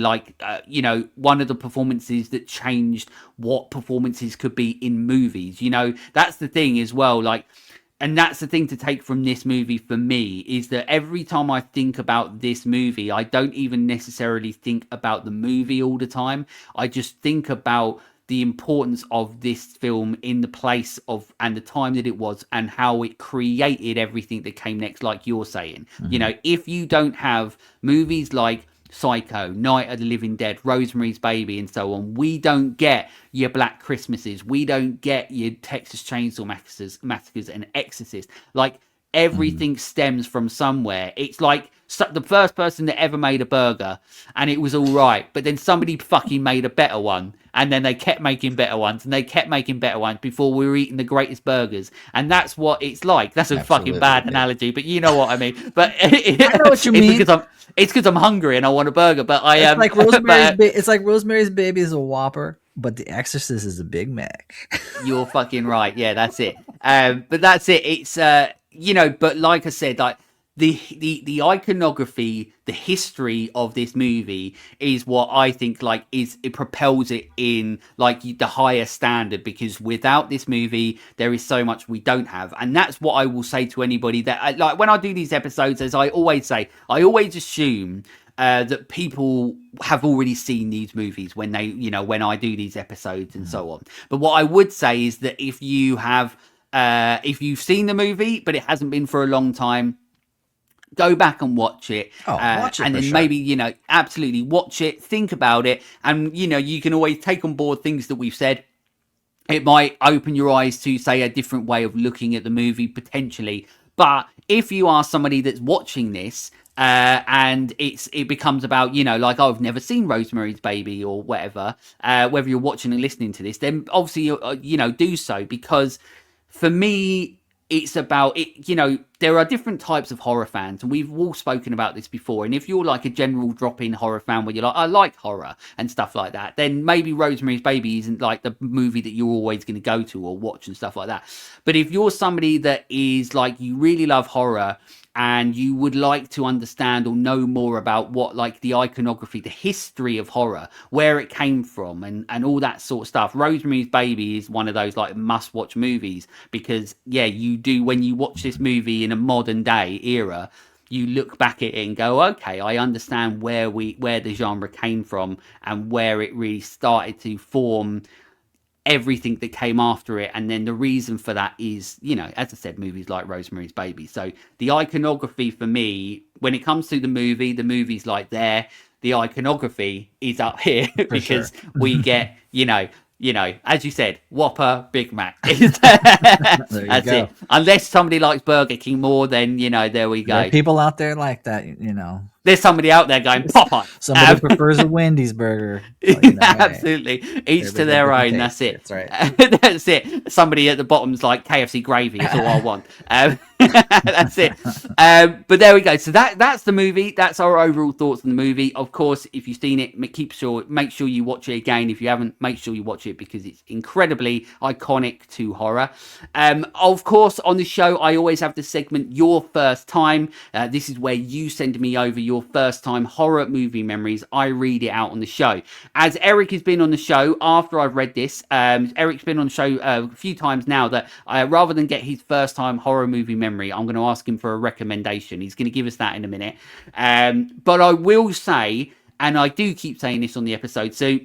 you know, one of the performances that changed what performances could be in movies. You know, that's the thing as well. Like, and that's the thing to take from this movie for me, is that every time I think about this movie, I don't even necessarily think about the movie all the time. I just think about the importance of this film in the place of and the time that it was and how it created everything that came next, like you're saying. You know, if you don't have movies like Psycho, Night of the Living Dead, Rosemary's Baby, and so on, we don't get your Black Christmases. We don't get your Texas Chainsaw Massacres and Exorcist. Like, everything stems from somewhere. It's like the first person that ever made a burger, and it was all right, but then somebody fucking made a better one, and then they kept making better ones, and they kept making better ones before we were eating the greatest burgers. And that's what it's like. That's a fucking bad analogy, but you know what I mean. But I know what you mean. It's because I'm hungry and I want a burger. But I am like it's like Rosemary's Baby is a Whopper, but The Exorcist is a Big Mac. You're fucking right. Yeah, that's it. But that's it. It's you know, but like I said, like the iconography, the history of this movie is what I think like it propels it in like the higher standard, because without this movie there is so much we don't have. And that's what I will say to anybody that like when I do these episodes, as I always say, I always assume that people have already seen these movies when they, you know, when I do these episodes and so on. But what I would say is that if you've seen the movie but it hasn't been for a long time, go back and watch it. Watch it and then sure. Maybe, you know, absolutely watch it, think about it, and, you know, you can always take on board things that we've said. It might open your eyes to, say, a different way of looking at the movie, potentially. But if you are somebody that's watching this, and it becomes about, you know, like, oh, I've never seen Rosemary's Baby or whatever, whether you're watching and listening to this, then obviously, you know, do so, because for me, it's about it. You know, there are different types of horror fans, and we've all spoken about this before. And if you're like a general drop-in horror fan where you're like, I like horror and stuff like that, then maybe Rosemary's Baby isn't like the movie that you're always going to go to or watch and stuff like that. But if you're somebody that is like, you really love horror and you would like to understand or know more about what, like, the iconography, the history of horror, where it came from, and all that sort of stuff, Rosemary's Baby is one of those like must-watch movies, because yeah, you do, when you watch this movie in a modern day era, you look back at it and go, okay, I understand where the genre came from and where it really started to form everything that came after it. And then the reason for that is, you know, as I said, movies like Rosemary's Baby. So the iconography for me, when it comes to the movie's like there, the iconography is up here because we get, you know, as you said, Whopper, Big Mac. That's it. Unless somebody likes Burger King more, then, you know, there we go. There are people out there like that, you know. There's somebody out there going, Popeye. Somebody prefers a Wendy's burger. But, you know, absolutely. Each to their own. That's it. That's right. That's it. Somebody at the bottom's like, KFC gravy is all I want. That's it. But there we go. So that's the movie. That's our overall thoughts on the movie. Of course, if you've seen it, make sure you watch it again. If you haven't, make sure you watch it, because it's incredibly iconic to horror. Of course, on the show, I always have the segment Your First Time. This is where you send me over your first time horror movie memories. I read it out on the show. As Erik has been on the show after I've read this, Erik's been on the show a few times now, that rather than get his first time horror movie memory, I'm going to ask him for a recommendation. He's going to give us that in a minute. But I will say, and I do keep saying this on the episode. So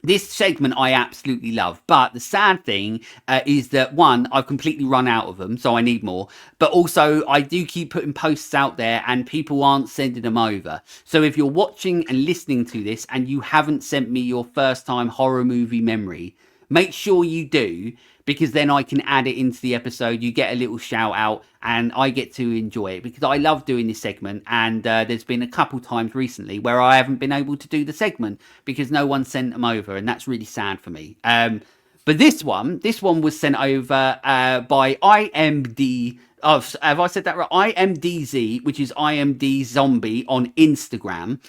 this segment I absolutely love, but the sad thing is that one, I've completely run out of them, so I need more. But also, I do keep putting posts out there, and people aren't sending them over. So if you're watching and listening to this, and you haven't sent me your first time horror movie memory, make sure you do, because then I can add it into the episode. You get a little shout out, and I get to enjoy it because I love doing this segment. And there's been a couple times recently where I haven't been able to do the segment because no one sent them over, and that's really sad for me. But this one was sent over by IMD. Oh, have I said that right? IMDZ, which is IMD Zombie on Instagram.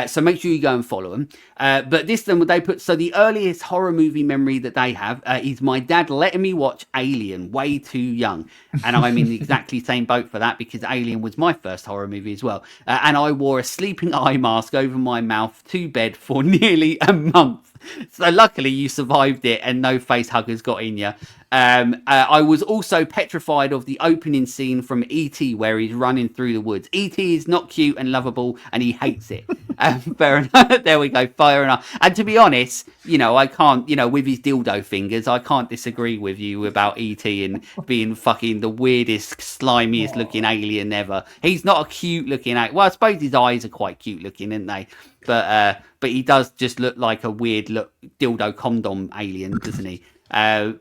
So make sure you go and follow them. But this then, they put, so the earliest horror movie memory that they have is my dad letting me watch Alien way too young. And I'm in the exactly same boat for that because Alien was my first horror movie as well. And I wore a sleeping eye mask over my mouth to bed for nearly a month. So luckily you survived it and no face huggers got in you. I was also petrified of the opening scene from E.T. where he's running through the woods. E.T. is not cute and lovable and he hates it. Fair enough. There we go. Fair enough. And to be honest, I can't, with his dildo fingers, I can't disagree with you about E.T. and being fucking the weirdest, slimiest looking alien ever. He's not a cute looking alien. Well, I suppose his eyes are quite cute looking, aren't they? But he does just look like a weird dildo condom alien, doesn't he? And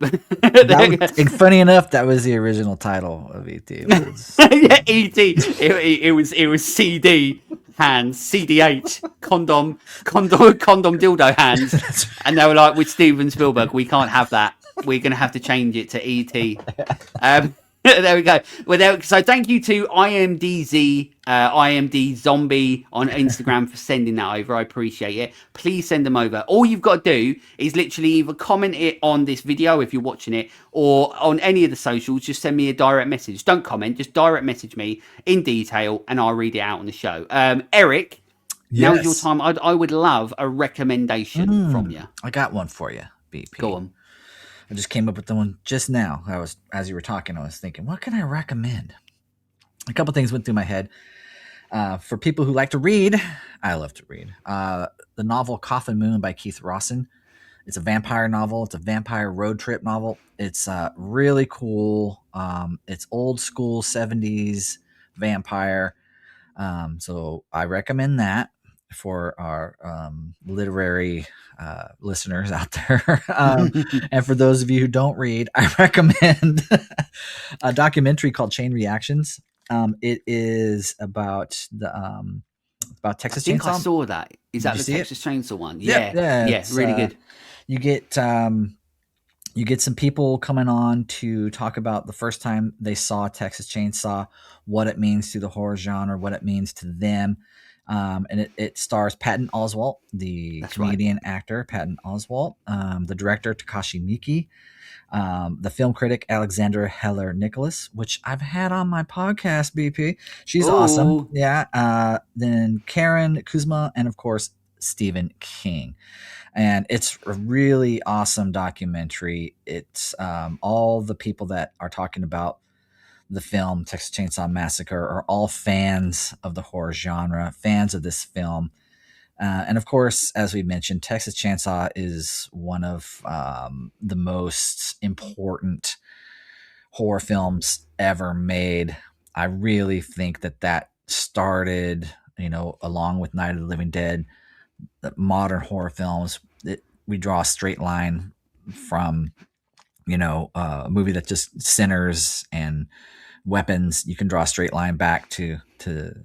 funny enough, that was the original title of E.T. Yeah, E.T. It was CD hands, CDH condom dildo hands, and they were like, with Steven Spielberg, we can't have that. We're gonna have to change it to E.T. There we go. Well, so thank you to IMD Zombie on Instagram for sending that over. I appreciate it. Please send them over. All you've got to do is literally either comment it on this video if you're watching it, or on any of the socials. Just send me a direct message. Don't comment. Just direct message me in detail, and I'll read it out on the show. Eric, now's your time. I would love a recommendation from you. I got one for you, BP. Go on. I just came up with the one just now. As you were talking, I was thinking, what can I recommend? A couple things went through my head. For people who like to read, I love to read. The novel Coffin Moon by Keith Rawson. It's a vampire novel. It's a vampire road trip novel. It's really cool. It's old school 70s vampire. So I recommend that for our literary listeners out there. And for those of you who don't read, I recommend a documentary called Chain Reactions. It is about about Texas Chainsaw. I saw that. Is that the Texas Chainsaw one? Yeah, really good. You get some people coming on to talk about the first time they saw Texas Chainsaw, what it means to the horror genre, what it means to them. And it stars Patton Oswalt, the comedian actor Patton Oswalt, the director Takashi Miike, the film critic Alexandra Heller Nicholas, which I've had on my podcast, BP. She's awesome. Yeah. Then Karen Kuzma, and of course Stephen King. And it's a really awesome documentary. It's all the people that are talking about the film Texas Chainsaw Massacre are all fans of the horror genre, fans of this film. And of course, as we mentioned, Texas Chainsaw is one of the most important horror films ever made. I really think that started, along with Night of the Living Dead, the modern horror films. We draw a straight line from, a movie that just sinners and weapons. You can draw a straight line back to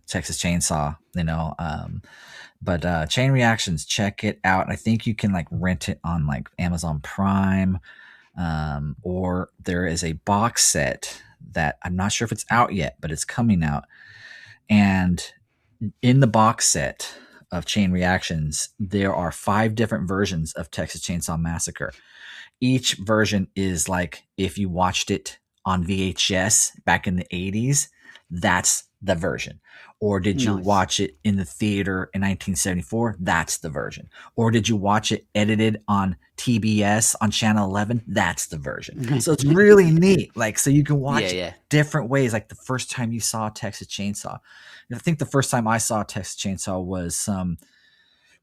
Texas Chainsaw, but Chain Reactions, check it out. I think you can rent it on Amazon Prime, or there is a box set that I'm not sure if it's out yet, but it's coming out. And in the box set of Chain Reactions, there are 5 different versions of Texas Chainsaw Massacre. Each version is if you watched it on VHS back in the 80s, that's the version. Or did you watch it in the theater in 1974? That's the version. Or did you watch it edited on TBS on Channel 11? That's the version. So it's really neat. So you can watch different ways. The first time you saw Texas Chainsaw. I think the first time I saw Texas Chainsaw was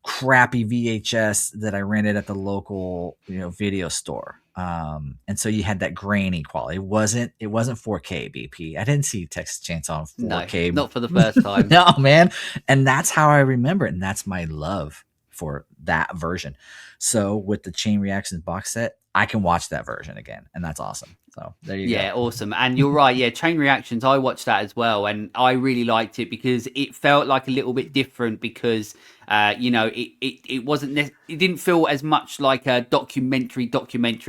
crappy VHS that I rented at the local, video store. And so you had that grainy quality. It wasn't 4K BP. I didn't see Texas Chainsaw on 4K. No, not for the first time. No, man. And that's how I remember it. And that's my love for that version. So with the Chain Reactions box set, I can watch that version again. And that's awesome. So there you go. Yeah, awesome. And you're right. Yeah, Chain Reactions, I watched that as well. And I really liked it because it felt like a little bit different because, it wasn't, it didn't feel as much like a documentary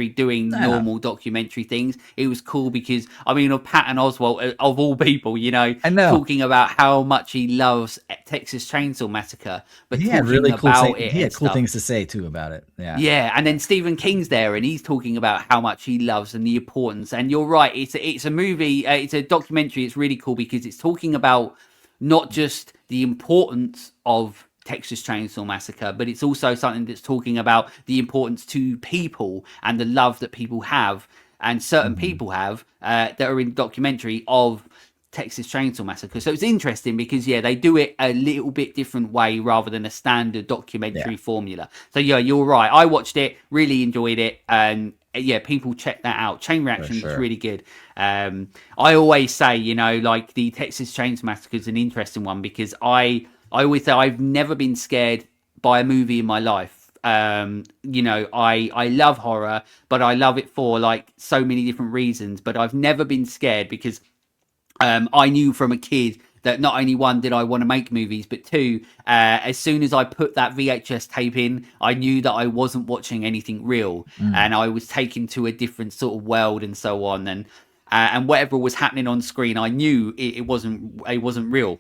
doing normal documentary things. It was cool because, of Patton Oswalt, of all people, talking about how much he loves Texas Chainsaw Massacre, but he talking had really cool about it. He had cool things to say too about it. Yeah. Yeah. And then Stephen King's there and he's talking about how much he loves and the importance. And you're right. It's a movie. It's a documentary. It's really cool because it's talking about not just the importance of Texas Chainsaw Massacre, but it's also something that's talking about the importance to people and the love that people have and certain people have that are in the documentary of Texas Chainsaw Massacre. So it's interesting because they do it a little bit different way rather than a standard documentary formula. So you're right. I watched it, really enjoyed it, and people check that out. Chain Reaction is really good. I always say, like the Texas Chainsaw Massacre is an interesting one because I always say I've never been scared by a movie in my life. I love horror, but I love it for like so many different reasons. But I've never been scared because I knew from a kid that not only one did I want to make movies, but two, as soon as I put that VHS tape in, I knew that I wasn't watching anything real, and I was taken to a different sort of world and so on, and whatever was happening on screen, I knew it wasn't real.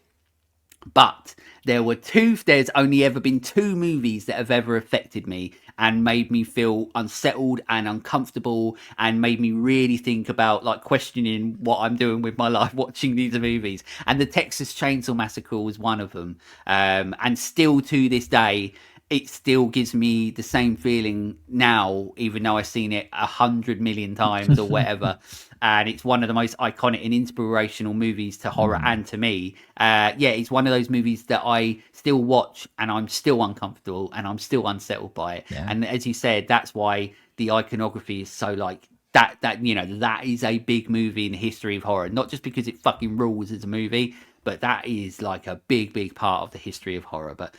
But there's only ever been two movies that have ever affected me and made me feel unsettled and uncomfortable and made me really think about like questioning what I'm doing with my life watching these movies. And the Texas Chainsaw Massacre was one of them. And still to this day, it still gives me the same feeling now, even though I've seen it 100 million times or whatever. And it's one of the most iconic and inspirational movies to horror and to me. It's one of those movies that I still watch and I'm still uncomfortable and I'm still unsettled by it. Yeah. And as you said, that's why the iconography is so like that is a big movie in the history of horror. Not just because it fucking rules as a movie, but that is like a big part of the history of horror. But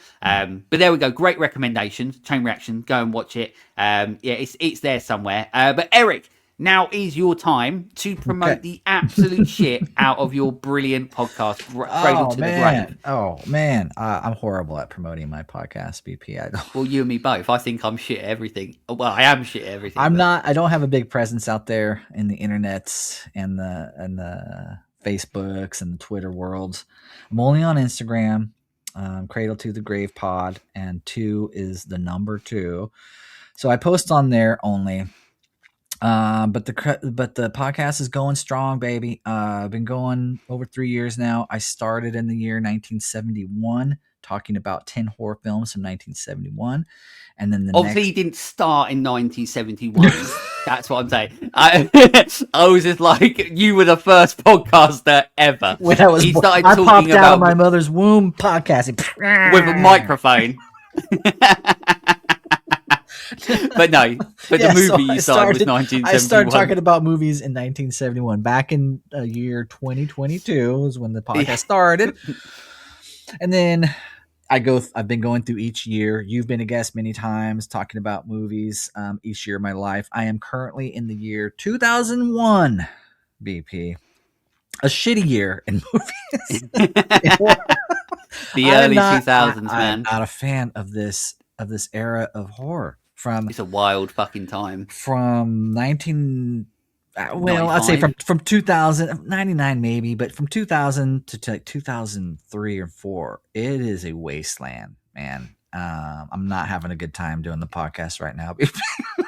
there we go. Great recommendations. Chain Reaction. Go and watch it. It's there somewhere. But Erik, now is your time to promote the absolute shit out of your brilliant podcast, Cradle to the Grave. Oh, man. I'm horrible at promoting my podcast, BP. Well, you and me both. I think I'm shit at everything. Well, I am shit at everything. I don't have a big presence out there in the internets and the Facebooks and the Twitter worlds. I'm only on Instagram, Cradle to the Grave Pod, and 2 is the number 2. So I post on there only. But the podcast is going strong, baby. I've been going over 3 years now. I started in the year 1971, talking about 10 horror films from 1971. And then obviously he didn't start in 1971. That's what I'm saying. I was just like, you were the first podcaster ever. When I popped out of my mother's womb podcasting with a microphone. But the movie you started was 1971. I started talking about movies in 1971. Back in year 2022 was when the podcast started. And then I've been going through each year. You've been a guest many times talking about movies each year of my life. I am currently in the year 2001, BP. A shitty year in movies. The early 2000s, man. I'm not a fan of this era of horror. It's a wild fucking time. From 19 I'd say from 2000, 99 maybe, but from 2000 to like 2003 or 4, it is a wasteland, man. I'm not having a good time doing the podcast right now.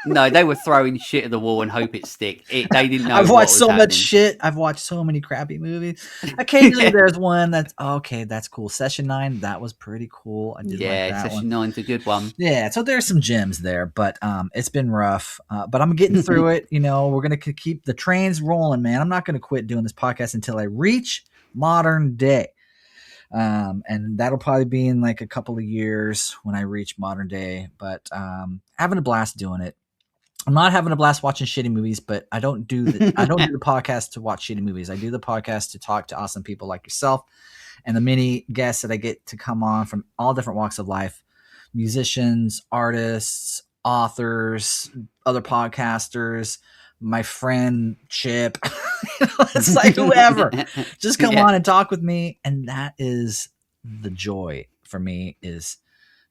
No, they were throwing shit at the wall and hope it stick. They didn't know. I've watched so much shit. I've watched so many crappy movies. Occasionally there's one that's okay, that's cool. Session 9, that was pretty cool. I did like that Session 9's a good one. Yeah, so there's some gems there, but it's been rough. But I'm getting through it. We're gonna keep the trains rolling, man. I'm not gonna quit doing this podcast until I reach modern day. And that'll probably be in like a couple of years when I reach modern day. But having a blast doing it. I'm not having a blast watching shitty movies, but I don't do the podcast to watch shitty movies. I do the podcast to talk to awesome people like yourself and the many guests that I get to come on from all different walks of life, musicians, artists, authors, other podcasters, my friend Chip. It's like whoever. Just come on and talk with me. And that is the joy for me, is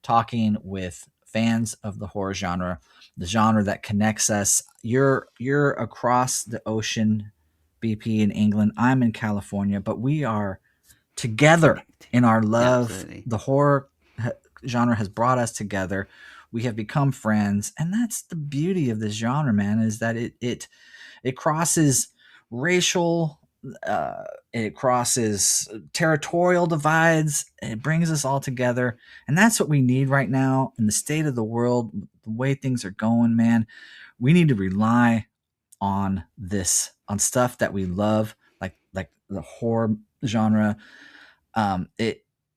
talking with fans of the horror genre, the genre that connects us. You're across the ocean, BP, in England. I'm in California, but we are together in our love. Absolutely. The horror genre has brought us together. We have become friends, and that's the beauty of this genre, man, is that it crosses racial, it crosses territorial divides. It brings us all together, and that's what we need right now in the state of the world, the way things are going, man. We need to rely on this, on stuff that we love, like the horror genre.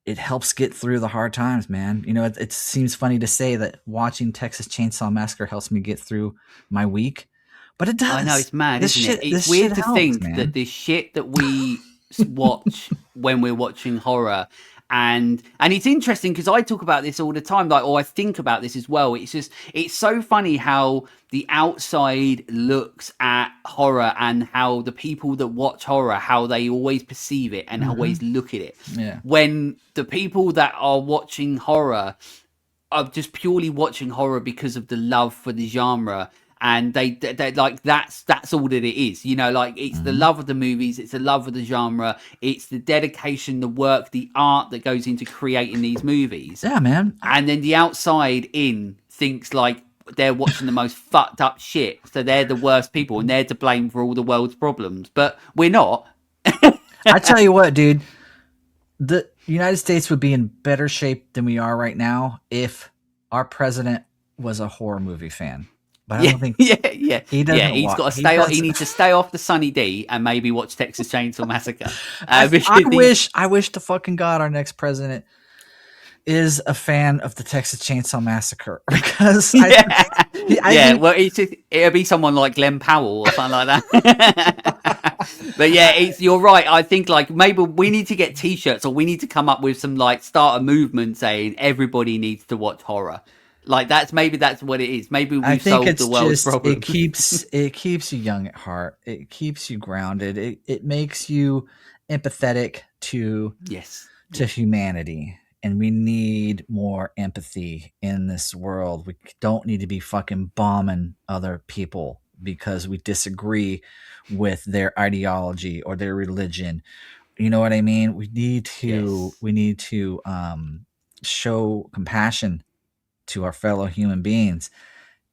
It helps get through the hard times, man. You know, it seems funny to say that watching Texas Chainsaw Massacre helps me get through my week, but it does. I know, it's mad, isn't it? It's weird to think that this shit that we watch when we're watching horror, and it's interesting because I talk about this all the time, like, or I think about this as well. It's so funny how the outside looks at horror and how the people that watch horror, how they always perceive it and always look at it. Yeah. When the people that are watching horror are just purely watching horror because of the love for the genre. And they like, that's all that it is, you know, like, it's the love of the movies, it's the love of the genre, it's the dedication, the work, the art that goes into creating these movies. Yeah, man. And then the outside in thinks like they're watching the most fucked up shit, so they're the worst people and they're to blame for all the world's problems, but we're not. I tell you what, dude, the United States would be in better shape than we are right now if our president was a horror movie fan. But I don't think He needs to stay off the Sunny D and maybe watch Texas Chainsaw Massacre. I wish to fucking God our next president is a fan of the Texas Chainsaw Massacre, because well, it'll be someone like Glenn Powell or something like that. But yeah, you're right. I think like maybe we need to get T-shirts, or we need to come up with some, like, start a movement saying everybody needs to watch horror. Like, that's what it is. Maybe we've solved the world's problem. It keeps you young at heart. It keeps you grounded. It makes you empathetic to humanity. And we need more empathy in this world. We don't need to be fucking bombing other people because we disagree with their ideology or their religion. You know what I mean? We need to show compassion to our fellow human beings,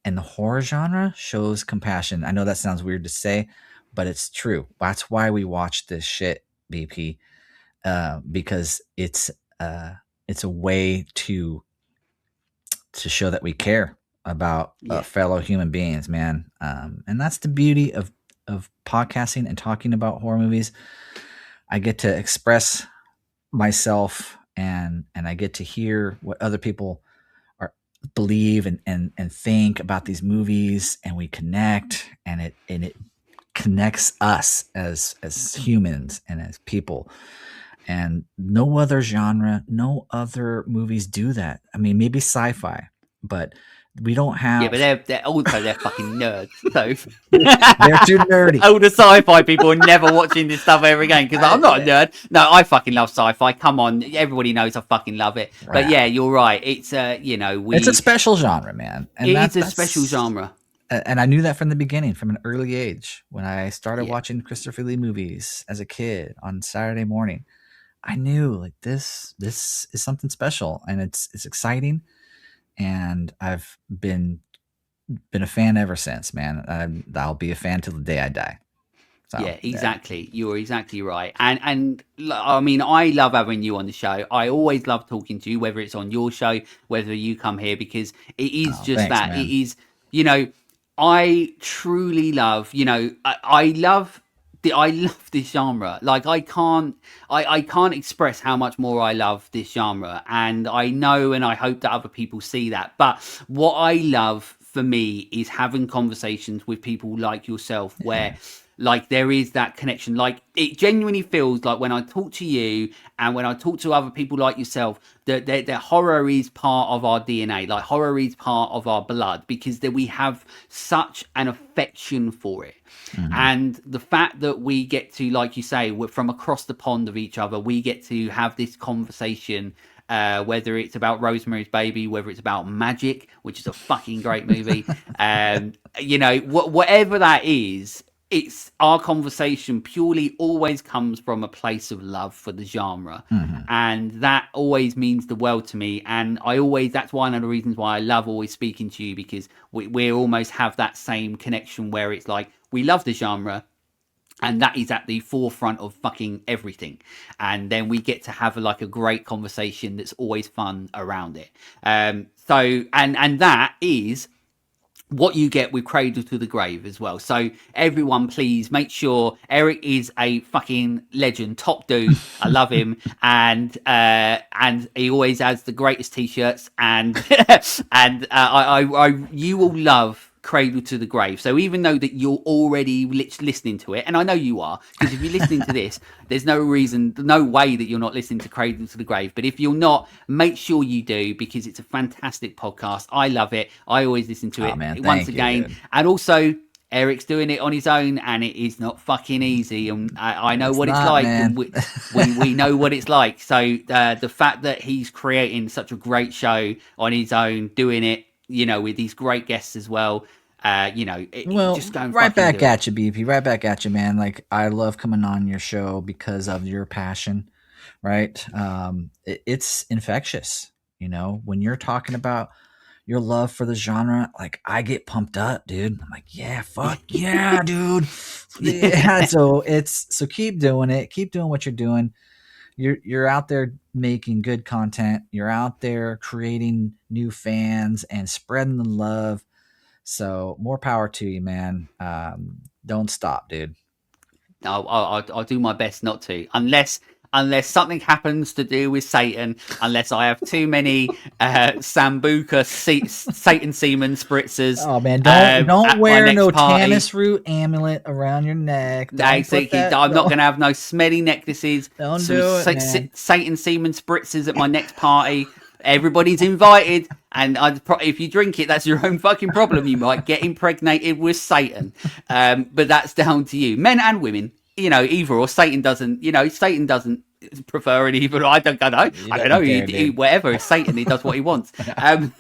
and the horror genre shows compassion. I know that sounds weird to say, but it's true. That's why we watch this shit, BP, because it's a way to show that we care about fellow human beings, man. And that's the beauty of podcasting and talking about horror movies. I get to express myself, and I get to hear what other people believe and think about these movies, and we connect, and it connects us as humans and as people. And no other genre, no other movies do that. I mean, maybe sci-fi, but we don't have. Yeah, but they're fucking nerds. So they're too nerdy. All the sci-fi people are never watching this stuff ever again because I'm not a nerd. No, I fucking love sci-fi. Come on, everybody knows I fucking love it. Right. But yeah, you're right. It's it's a special genre, man. And it's a special genre. And I knew that from the beginning, from an early age, when I started watching Christopher Lee movies as a kid on Saturday morning. I knew, like, this is something special, and it's exciting. And I've been a fan ever since, man. I'll be a fan till the day I die. So, yeah, exactly. Yeah. You're exactly right. And I mean, I love having you on the show. I always love talking to you, whether it's on your show, whether you come here, because it is thanks, that. Man. It is, I truly love, I love I love this genre. Like I can't express how much more I love this genre, and I know and I hope that other people see that. But what I love for me is having conversations with people like yourself where like there is that connection. Like it genuinely feels like when I talk to you and when I talk to other people like yourself, that horror is part of our DNA. Like horror is part of our blood because we have such an affection for it. And the fact that we get to, like you say, we're from across the pond of each other, we get to have this conversation, whether it's about Rosemary's Baby, whether it's about Magic, which is a fucking great movie, you know, whatever that is, it's our conversation purely always comes from a place of love for the genre. And that always means the world to me. And that's one of the reasons why I love always speaking to you, because we almost have that same connection where it's like, we love the genre, and that is at the forefront of fucking everything. And then we get to have a great conversation that's always fun around it. So that is what you get with Cradle to the Grave as well. So everyone, please make sure Erik is a fucking legend, top dude. I love him, and he always has the greatest t-shirts, and you will love Cradle to the Grave. So even though that you're already listening to it, and I know you are, because if you're listening to this, there's no way that you're not listening to Cradle to the Grave. But if you're not, make sure you do, because it's a fantastic podcast. I love it. I always listen to it. Man, once again. And also, Erik's doing it on his own, and it is not fucking easy. And I know what it's like. And we know what it's like. So the fact that he's creating such a great show on his own, doing it, you know, with these great guests as well. You know, just going right back at you, BP. Right back at you, man. Like, I love coming on your show because of your passion, right? It's infectious. You know, when you're talking about your love for the genre, like, I get pumped up, dude. I'm like, yeah, fuck yeah, dude. Yeah. So keep doing it. Keep doing what you're doing. You're out there making good content. You're out there creating new fans and spreading the love. So more power to you, man. Don't stop, dude. I'll do my best not to, unless something happens to do with Satan, unless I have too many Sambuca Satan semen spritzers. Oh man, don't wear no Tannis root amulet around your neck. I'm not going to have no smelly necklaces. Don't do it, man. Satan semen spritzers at my next party. Everybody's invited, and if you drink it, that's your own fucking problem. You might get impregnated with Satan, but that's down to you, men and women. You know, either or. Satan doesn't prefer it either. I don't know. Whatever. It's Satan. He does what he wants. Either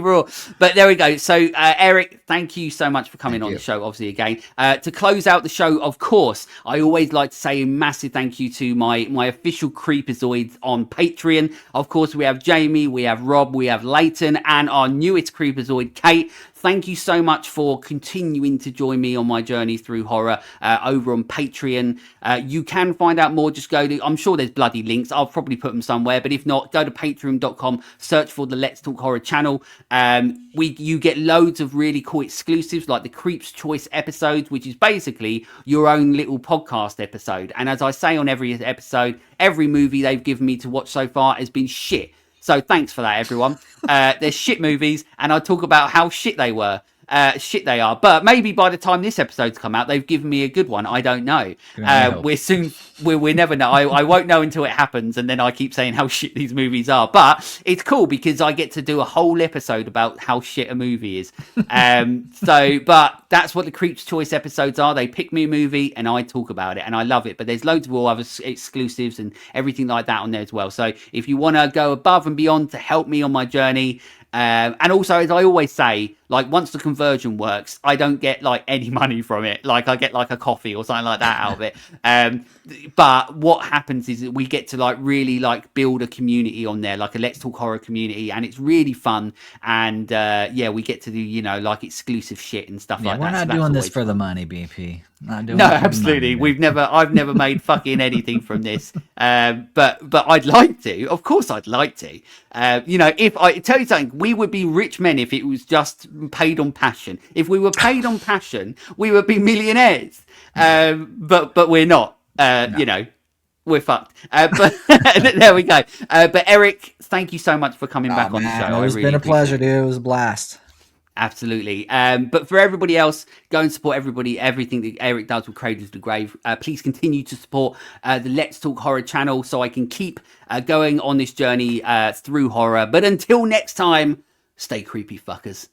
or. But there we go. So Erik, thank you so much for coming on the show. Obviously, again, to close out the show, of course, I always like to say a massive thank you to my official Creepazoids on Patreon. Of course, we have Jamie, we have Rob, we have Leighton, and our newest Creepazoid, Kate. Thank you so much for continuing to join me on my journey through horror over on Patreon. You can find out more. Just go to, I'm sure there's bloody links. I'll probably put them somewhere. But if not, go to patreon.com, search for the Let's Talk Horror channel. You get loads of really cool exclusives like the Creep's Choice episodes, which is basically your own little podcast episode. And as I say on every episode, every movie they've given me to watch so far has been shit. So thanks for that, everyone. They're shit movies, and I talk about how shit they were. Shit they are. But maybe by the time this episode's come out, they've given me a good one. I don't know. We never know. I won't know until it happens, and then I keep saying how shit these movies are. But it's cool because I get to do a whole episode about how shit a movie is. But that's what the Creep's Choice episodes are. They pick me a movie, and I talk about it, and I love it. But there's loads of all other exclusives and everything like that on there as well. So if you want to go above and beyond to help me on my journey, and also, as I always say, like, once the conversion works, I don't get like any money from it. Like, I get like a coffee or something like that out of it. But what happens is that we get to like really like build a community on there, like a Let's Talk Horror community, and it's really fun. And we get to do, you know, like exclusive shit and stuff like that. We're not doing this for the money, BP. Not doing No, it for the absolutely. money, I've never made fucking anything from this. But I'd like to. Of course, I'd like to. If I tell you something, we would be rich men if it was just paid on passion. If we were paid on passion, we would be millionaires. But we're not. No. We're fucked. But there we go. But Erik, thank you so much for coming Oh, back on the man, show. I it's really been a pleasure, appreciate it. dude. It was a blast. Absolutely. But for everybody else, go and support everything that Erik does with Cradle to the Grave. Please continue to support the Let's Talk Horror channel so I can keep going on this journey through horror. But until next time, stay creepy, fuckers.